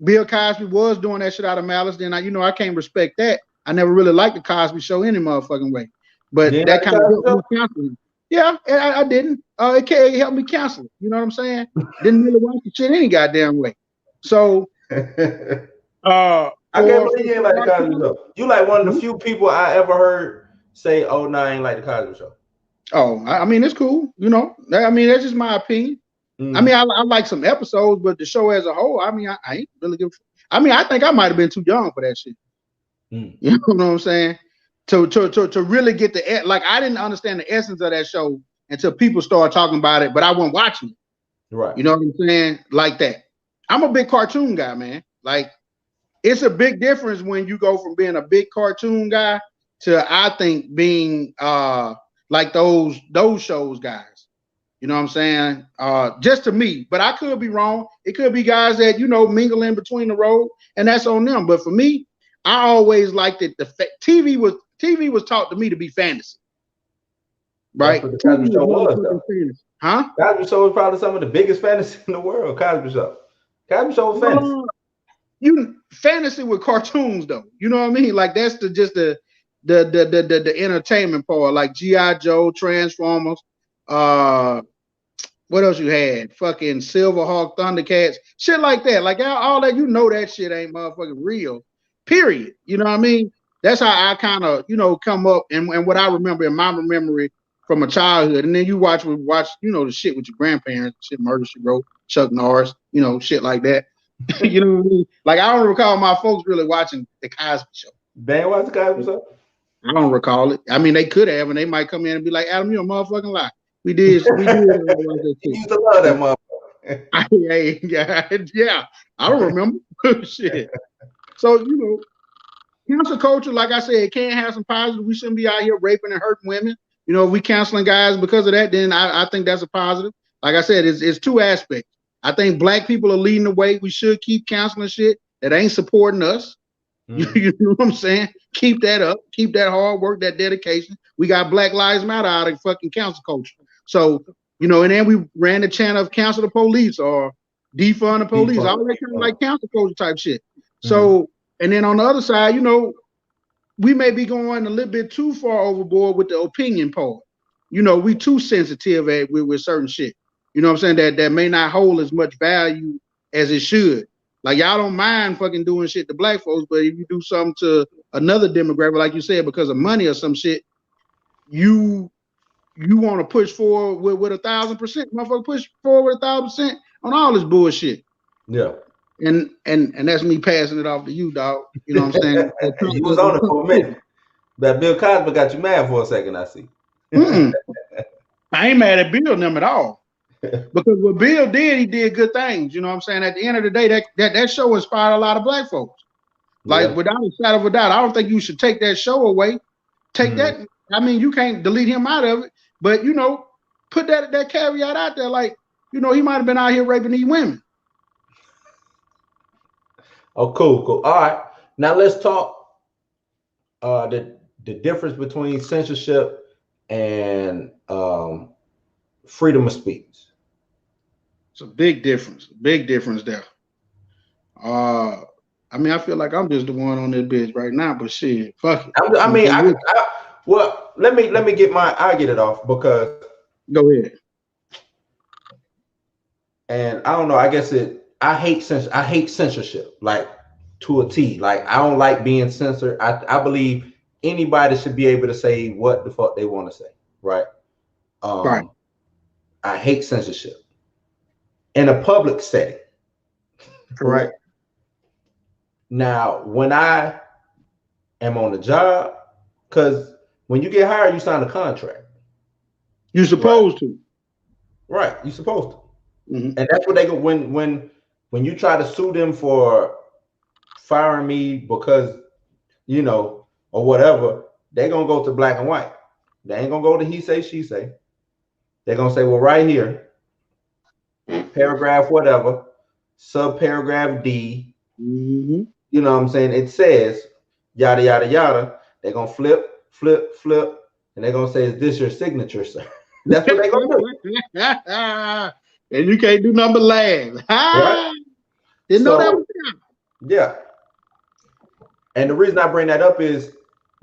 Bill Cosby was doing that shit out of malice, then I can't respect that. I never really liked the Cosby Show any motherfucking way, but that kind of helped me cancel him. Yeah, I didn't. It helped me cancel. You know what I'm saying? Didn't really watch the shit any goddamn way. So, I can't believe you ain't like the Cosby Show. You like one of the few people I ever heard say, "Oh, no, I ain't like the Cosby Show." Oh, I mean, it's cool. You know, I mean, that's just my opinion. I mean, I like some episodes, but the show as a whole, I mean, I ain't really give. I mean, I think I might have been too young for that shit. You know what I'm saying? To really get the, like, I didn't understand the essence of that show until people started talking about it, but I wasn't watching it. Right. You know what I'm saying? Like that. I'm a big cartoon guy, man. Like, it's a big difference when you go from being a big cartoon guy to, I think, being like those shows guys. You know what I'm saying? Just to me, but I could be wrong. It could be guys that, you know, mingle in between the road, and that's on them. But for me, I always liked it. TV was taught to me to be fantasy. Right? That's what the Cosby Show was, though. Huh? Cosby Show was probably some of the biggest fantasy in the world. Cosby Show. Cosby Show was fantasy. You fantasy with cartoons, though. You know what I mean? Like that's the entertainment part, like G.I. Joe, Transformers, what else you had? Fucking Silverhawk, Thundercats, shit like that. Like all that, you know, that shit ain't motherfucking real. Period. You know what I mean? That's how I kind of, come up and what I remember in my memory from a childhood. And then you watch, the shit with your grandparents, shit, Murder, She Wrote, Chuck Norris, shit like that. You know what I mean? Like I don't recall my folks really watching the Cosby Show. They ain't watch the Cosby Show? I don't recall it. I mean, they could have, and they might come in and be like, "Adam, you a motherfucking lie." We did. You used to love that motherfucker. Yeah. I don't remember. Shit. So, cancel culture, like I said, it can have some positive. We shouldn't be out here raping and hurting women. If we canceling guys because of that, then I think that's a positive. Like I said, it's two aspects. I think black people are leading the way. We should keep canceling shit that ain't supporting us. You know what I'm saying? Keep that up. Keep that hard work, that dedication. We got Black Lives Matter out of fucking cancel culture. So, and then we ran the chant of cancel the police or defund the police. All that kind of like cancel culture type shit. So, and then on the other side, we may be going a little bit too far overboard with the opinion part. We too sensitive with certain shit. You know what I'm saying? That may not hold as much value as it should. Like y'all don't mind fucking doing shit to black folks, but if you do something to another demographic, like you said, because of money or some shit, you want to push forward with 1,000%. Motherfucker, push forward with 1,000% on all this bullshit. Yeah. And that's me passing it off to you, dog. You know what I'm saying? You was on it for a minute. That Bill Cosby got you mad for a second, I see. I ain't mad at Bill and them at all. Because what Bill did, he did good things. You know what I'm saying? At the end of the day, that show inspired a lot of black folks. Like, without a shadow of a doubt, I don't think you should take that show away. Take that. I mean, you can't delete him out of it. But, put that caveat out there. Like, he might have been out here raping these women. Oh, cool. All right. Now let's talk the difference between censorship and freedom of speech. It's a big difference. Big difference there. I mean, I feel like I'm just the one on this bitch right now, but shit, fuck it. Well, let me get I'll get it off because. Go ahead. And I don't know. I guess I hate censorship, like to a T. Like I don't like being censored. I believe anybody should be able to say what the fuck they want to say, right? Right. I hate censorship in a public setting, right? Now, when I am on the job, because when you get hired, you sign a contract. You're supposed to. Right, you're supposed to. And that's what they go when you try to sue them for firing me because or whatever, they're gonna go to black and white. They ain't gonna go to he say, she say. They're gonna say, well, right here, paragraph whatever, subparagraph D. You know what I'm saying? It says yada yada yada. They're gonna flip, and they're gonna say, is this your signature, sir? That's what they're gonna do. And you can't do nothing but laugh. Right? Didn't know that was there. Yeah. And the reason I bring that up is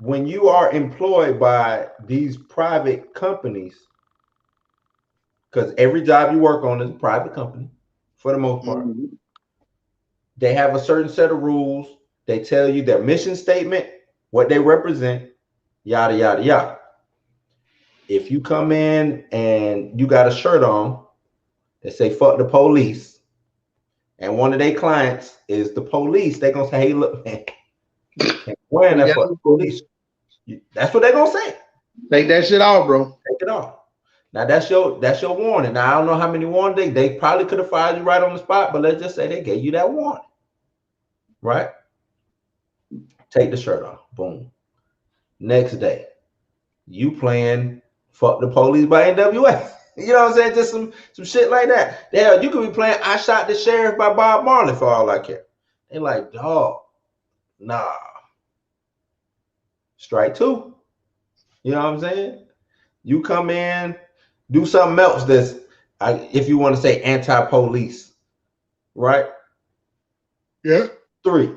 when you are employed by these private companies, because every job you work on is a private company for the most part. They have a certain set of rules. They tell you their mission statement, what they represent, yada, yada, yada. If you come in and you got a shirt on that say fuck the police, and one of their clients is the police, they're gonna say, hey, look, man, wearing that fuck the police. That's what they're gonna say. Take that shit off, bro. Take it off. Now that's your warning. Now I don't know how many warnings they probably could have fired you right on the spot, but let's just say they gave you that warning. Right? Take the shirt off. Boom. Next day, you playing Fuck the Police by NWA. You know what I'm saying? Just some shit like that. Hell, you could be playing I Shot the Sheriff by Bob Marley for all I care. They like, dog, nah. Strike two. You know what I'm saying? You come in, do something else that's, if you want to say anti-police, right? Yeah. 3.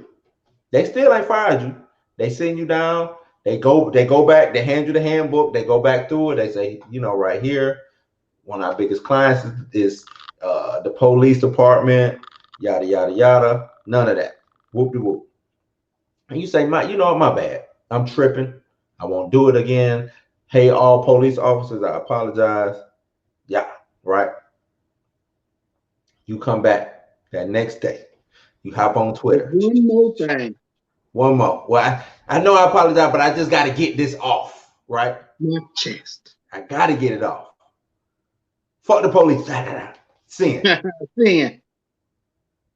They still ain't fired you. They send you down. They go back. They hand you the handbook. They go back through it. They say, right here, one of our biggest clients is the police department. Yada yada yada. None of that. Whoop de whoop. And you say, my bad. I'm tripping. I won't do it again. Hey, all police officers, I apologize. Yeah, right. You come back that next day. You hop on Twitter. One more thing. One more. Well, I know I apologize, but I just got to get this off, right? My chest. I got to get it off. Fuck the police. Sin. Sin.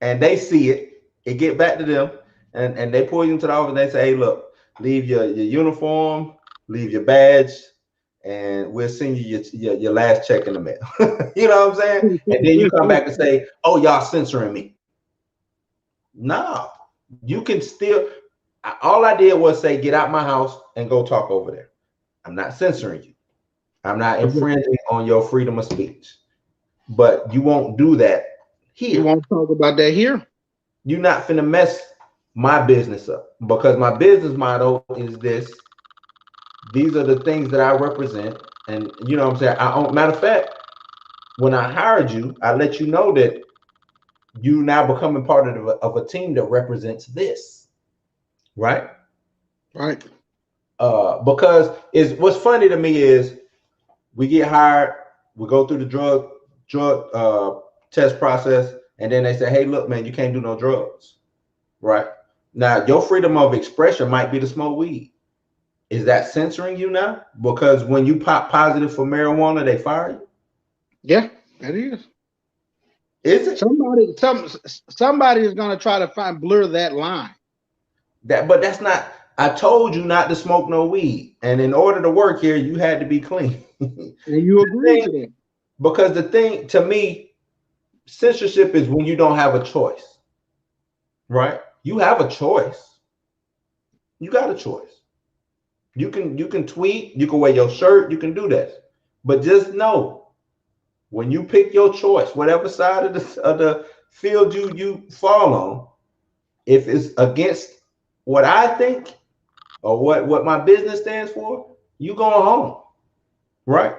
And they see it. It get back to them, and they pull you into the office. And they say, "Hey, look, leave your uniform, leave your badge, and we'll send you your last check in the mail." You know what I'm saying? And then you come back and say, "Oh, y'all censoring me." No, you can still. All I did was say, "Get out my house and go talk over there." I'm not censoring you. I'm not infringing on your freedom of speech. But you won't do that here. You won't talk about that here. You're not finna mess my business up, because my business motto is this. These are the things that I represent. And you know what I'm saying? Matter of fact, when I hired you, I let you know that you now becoming part of a team that represents this. Right? Right. Because what's funny to me is we get hired, we go through the drug test process, and then they say, "Hey, look, man, you can't do no drugs." Right? Now, your freedom of expression might be to smoke weed. Is that censoring you now? Because when you pop positive for marijuana, they fire you? Yeah, that is. Is it? Somebody is going to try to blur that line. But that's not. I told you not to smoke no weed, and in order to work here, you had to be clean. And you agree to that? Because the thing, to me, censorship is when you don't have a choice. Right? You have a choice. You got a choice. You can tweet, you can wear your shirt, you can do that. But just know, when you pick your choice, whatever side of the field you fall on, if it's against what I think or what my business stands for, you going home. Right?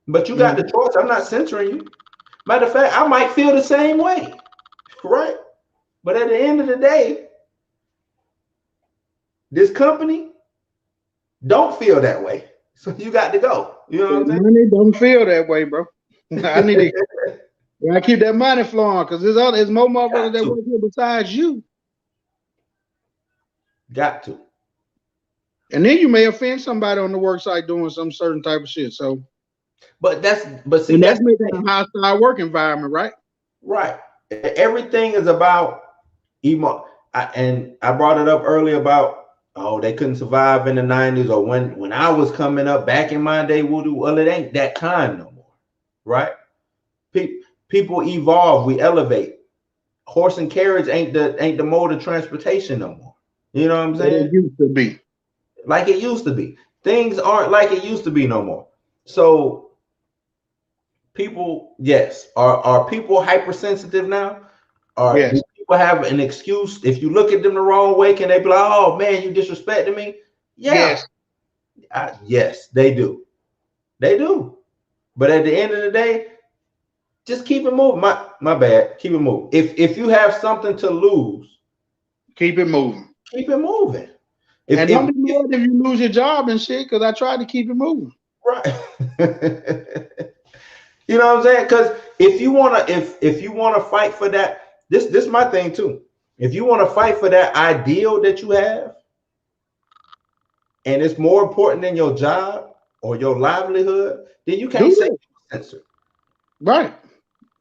But you got the choice. I'm not censoring you. Matter of fact, I might feel the same way. Right? But at the end of the day, this company don't feel that way. So you got to go. You know what I'm saying? Money don't feel that way, bro. I need to keep that money flowing, because there's more motherfuckers that work here besides you. Got to. And then you may offend somebody on the work site doing some certain type of shit. So, that's making a hostile work environment, right? Right. Everything is about emo. And I brought it up earlier about, they couldn't survive in the 90s, or when I was coming up back in my day. Well, it ain't that time no more, right? People evolve, we elevate. Horse and carriage ain't the mode of transportation no more. You know what I'm saying? It used to be. Like it used to be. Things aren't like it used to be no more. So people, yes, are people hypersensitive now? Yes. Do people have an excuse? If you look at them the wrong way, can they be like, "Oh man, you disrespecting me"? Yeah. Yes. Yes, they do. They do. But at the end of the day, just keep it moving. My bad. Keep it moving. If you have something to lose, keep it moving. Keep it moving. And don't be mad if you lose your job and shit, because I tried to keep it moving. Right. You know what I'm saying? Because if you wanna fight for that, this is my thing too. If you want to fight for that ideal that you have, and it's more important than your job or your livelihood, then you can't say censored. Right.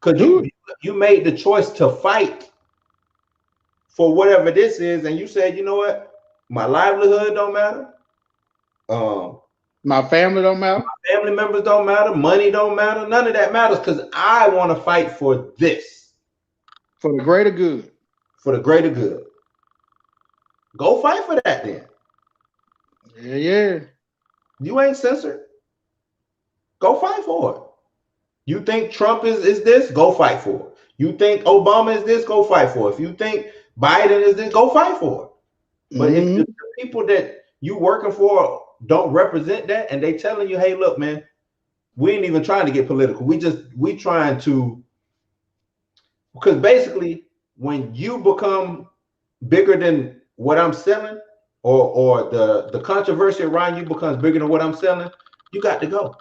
Because you made the choice to fight for whatever this is, and you said, you know what, my livelihood don't matter. My family don't matter. My family members don't matter. Money don't matter. None of that matters, because I want to fight for this. For the greater good. For the greater good. Go fight for that then. Yeah. You ain't censored. Go fight for it. You think Trump is this? Go fight for it. You think Obama is this? Go fight for it. If you think Biden is this, go fight for it. But if the people that you working for don't represent that, and they telling you, hey, look, man, we ain't even trying to get political. We trying to, because basically when you become bigger than what I'm selling, or the controversy around you becomes bigger than what I'm selling, you got to go.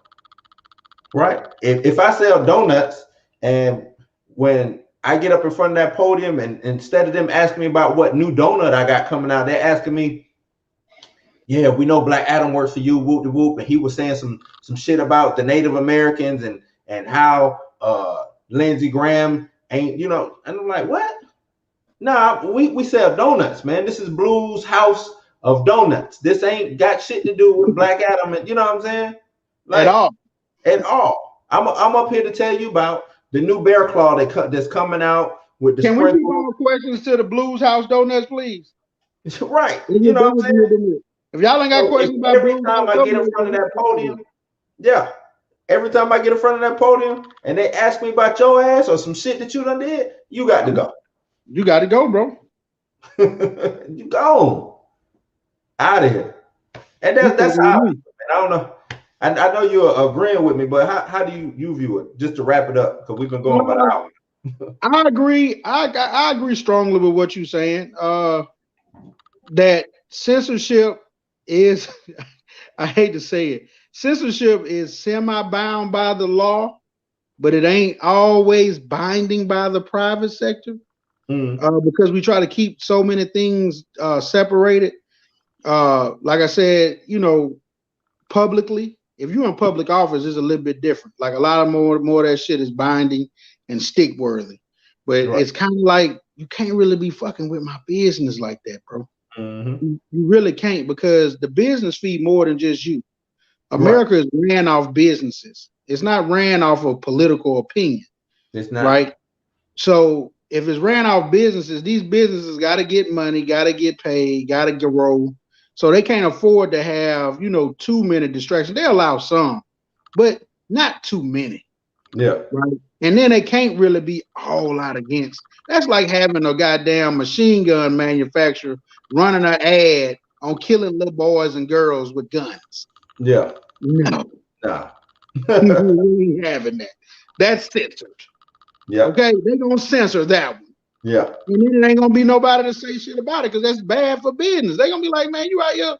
Right? If I sell donuts, and when I get up in front of that podium, and instead of them asking me about what new donut I got coming out, they're asking me, yeah, we know Black Adam works for you, whoop de whoop, and he was saying some shit about the Native Americans and how Lindsey Graham ain't, you know, and I'm like, what? Nah, we sell donuts, man. This is Blue's house of donuts. This ain't got shit to do with Black Adam, and you know what I'm saying? Like, at all. I'm up here to tell you about the new Bear Claw that's coming out with the. Can we keep on questions to the Blues House Donuts, please? Right. You know what I'm saying? If y'all ain't got questions about every time I get in front of that podium, yeah. Every time I get in front of that podium and they ask me about your ass or some shit that you done did, you got to go. You got to go, bro. You go out of here. And that's how I don't know. I know you're agreeing with me, but how do you view it? Just to wrap it up, because we've been going about an hour. I agree. I agree strongly with what you're saying. That censorship is, I hate to say it, censorship is semi-bound by the law, but it ain't always binding by the private sector. Because we try to keep so many things separated. Like I said, you know, publicly, if you're in public office, it's a little bit different. Like a lot of more of that shit is binding and stick worthy. But it's kind of like you can't really be fucking with my business like that, bro. You really can't, because the business feed more than just you. America is ran off businesses. It's not ran off of political opinion. It's not. Right? So if it's ran off businesses, these businesses got to get money, got to get paid, got to grow. So they can't afford to have, you know, too many distractions. They allow some, but not too many. Yeah. Right. And then they can't really be all out against. That's like having a goddamn machine gun manufacturer running an ad on killing little boys and girls with guns. Yeah. No. Nah. We ain't having that. That's censored. Yeah. Okay. They're going to censor that one. Yeah. And then it ain't gonna be nobody to say shit about it, because that's bad for business. They're gonna be like, man, you out here,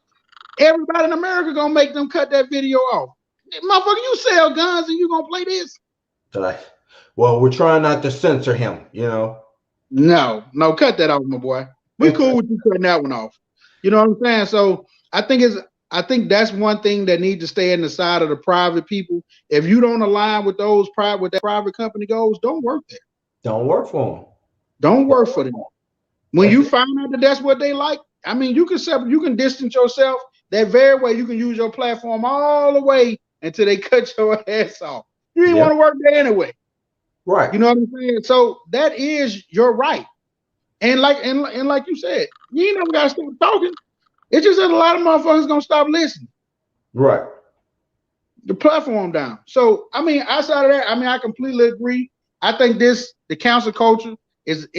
everybody in America gonna make them cut that video off. Motherfucker, you sell guns and you gonna play this? Well, we're trying not to censor him, you know. No, cut that off, my boy. We cool with you cutting that one off. You know what I'm saying? So I think that's one thing that needs to stay in the side of the private people. If you don't align with that private company goals, don't work there. Don't work for them. Don't work for them. When you find out that that's what they like, I mean, you can distance yourself that very way. You can use your platform all the way until they cut your ass off. You didn't want to work there anyway. Right. You know what I'm saying? So that is your right. And like you said, you ain't never gotta stop talking. It's just that a lot of motherfuckers gonna stop listening. Right. The platform down. So I mean, outside of that, I mean, I completely agree. I think the council culture is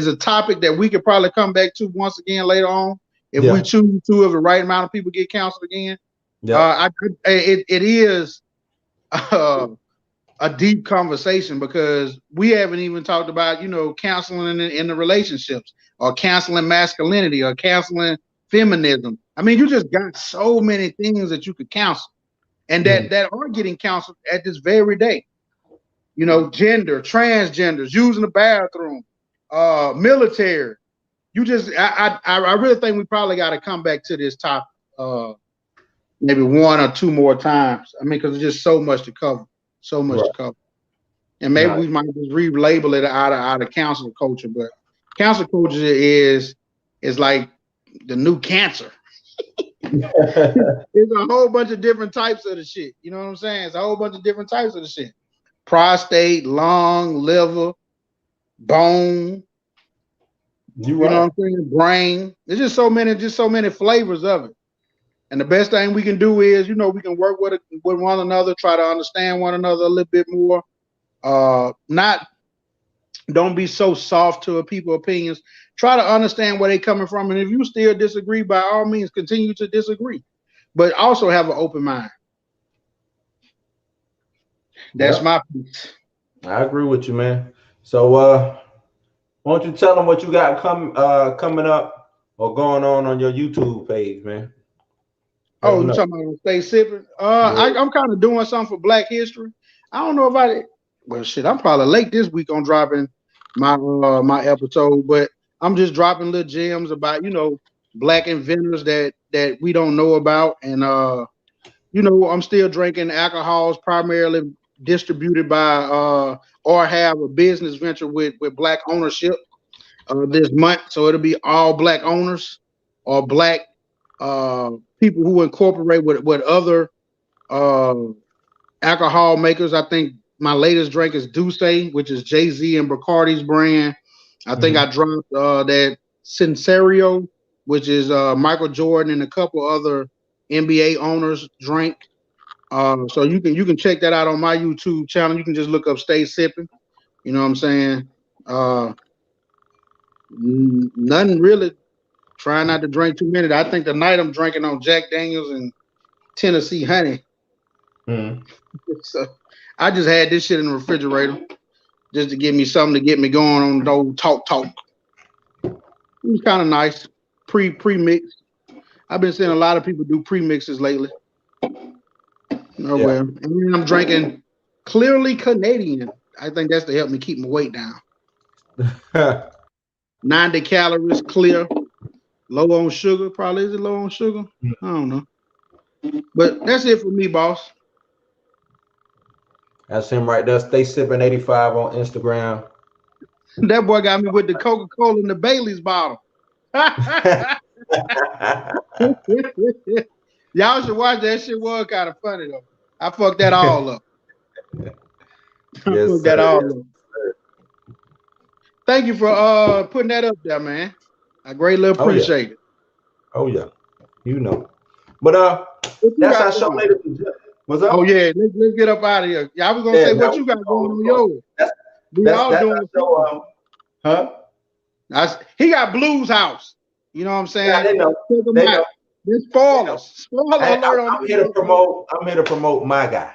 a topic that we could probably come back to once again later on if we choose to, if the right amount of people get counseled again. Yeah. It is a deep conversation, because we haven't even talked about, you know, counseling in the relationships, or counseling masculinity, or counseling feminism. I mean, you just got so many things that you could counsel, and that are getting counseled at this very day. You know, gender, transgenders, using the bathroom, military. I really think we probably got to come back to this topic maybe one or two more times. I mean, because there's just so much to cover, to cover. And maybe we might just relabel it out of council culture. But council culture is like the new cancer. There's a whole bunch of different types of the shit. You know what I'm saying? It's a whole bunch of different types of the shit. Prostate, lung, liver, bone. You know what I'm saying? Brain. There's just so many flavors of it. And the best thing we can do is, we can work with one another, try to understand one another a little bit more. Don't be so soft to people's opinions. Try to understand where they're coming from. And if you still disagree, by all means, continue to disagree. But also have an open mind. That's my piece. I agree with you, man. So why don't you tell them what you got coming up or going on your YouTube page, man? Oh, you talking about Stay Sipping? I'm kind of doing something for Black History. I don't know about it. Well, shit, I'm probably late this week on dropping my episode, but I'm just dropping little gems about Black inventors that we don't know about, and I'm still drinking alcohols primarily distributed by or have a business venture with Black ownership this month, so it'll be all Black owners or Black people who incorporate with other alcohol makers. I think my latest drink is Douce, which is Jay-Z and Bacardi's brand. I think I dropped that Sincerio, which is Michael Jordan and a couple other NBA owners drink. So you can check that out on my YouTube channel. You can just look up Stay Sipping. You know what I'm saying? Nothing really. Try not to drink too many. I think tonight I'm drinking on Jack Daniels and Tennessee Honey. So I just had this shit in the refrigerator just to give me something to get me going on the old talk. It was kind of nice. Pre-mixed. I've been seeing a lot of people do pre-mixes lately. Oh well. And then I'm drinking Clearly Canadian. I think that's to help me keep my weight down. 90 calories, clear. Low on sugar, probably. Is it low on sugar? I don't know. But that's it for me, boss. That's him right there. Stay Sipping 85 on Instagram. That boy got me with the Coca-Cola and the Bailey's bottle. Y'all should watch that shit. Was kind of funny though. I fucked that all up. That all up. Thank you for putting that up there, man. I greatly appreciate it. Oh yeah, But that's our show, ladies and gentlemen. What's up? Oh yeah, let's get up out of here. Yeah, I was gonna say what you got going on yours. We all doing show. He got Blue's house. You know what I'm saying? Yeah, they know. There's spoilers. Spoiler alert on. I'm here to promote my guy.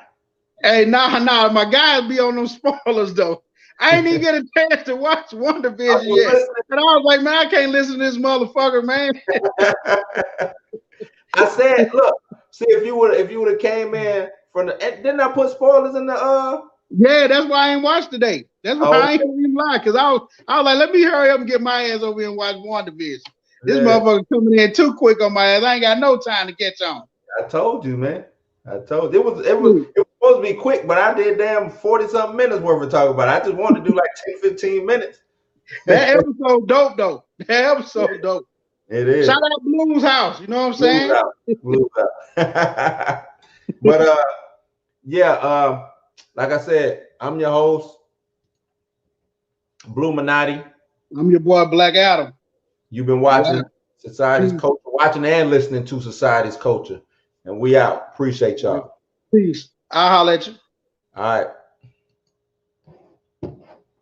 Hey, nah, my guys be on them spoilers though. I ain't even get a chance to watch WandaVision yet. And I was like, man, I can't listen to this motherfucker, man. I said, look, see if you would have came in from the didn't I put spoilers in the Yeah, that's why I ain't watched today. That's why I ain't even lie, because I was like, let me hurry up and get my ass over here and watch WandaVision. This motherfucker coming in too quick on my ass. I ain't got no time to catch on. I told you, man. I told you. It was supposed to be quick, but I did damn 40-something minutes worth of talking about it. I just wanted to do like 10-15 minutes. That episode dope though. That episode dope. It is. Shout out Blue's house. You know what I'm saying? Blue's house. But like I said, I'm your host, Bluminati. I'm your boy Black Atom. You've been watching Society's Culture, watching and listening to Society's Culture. And we out. Appreciate y'all. Peace. I'll holler at you. All right.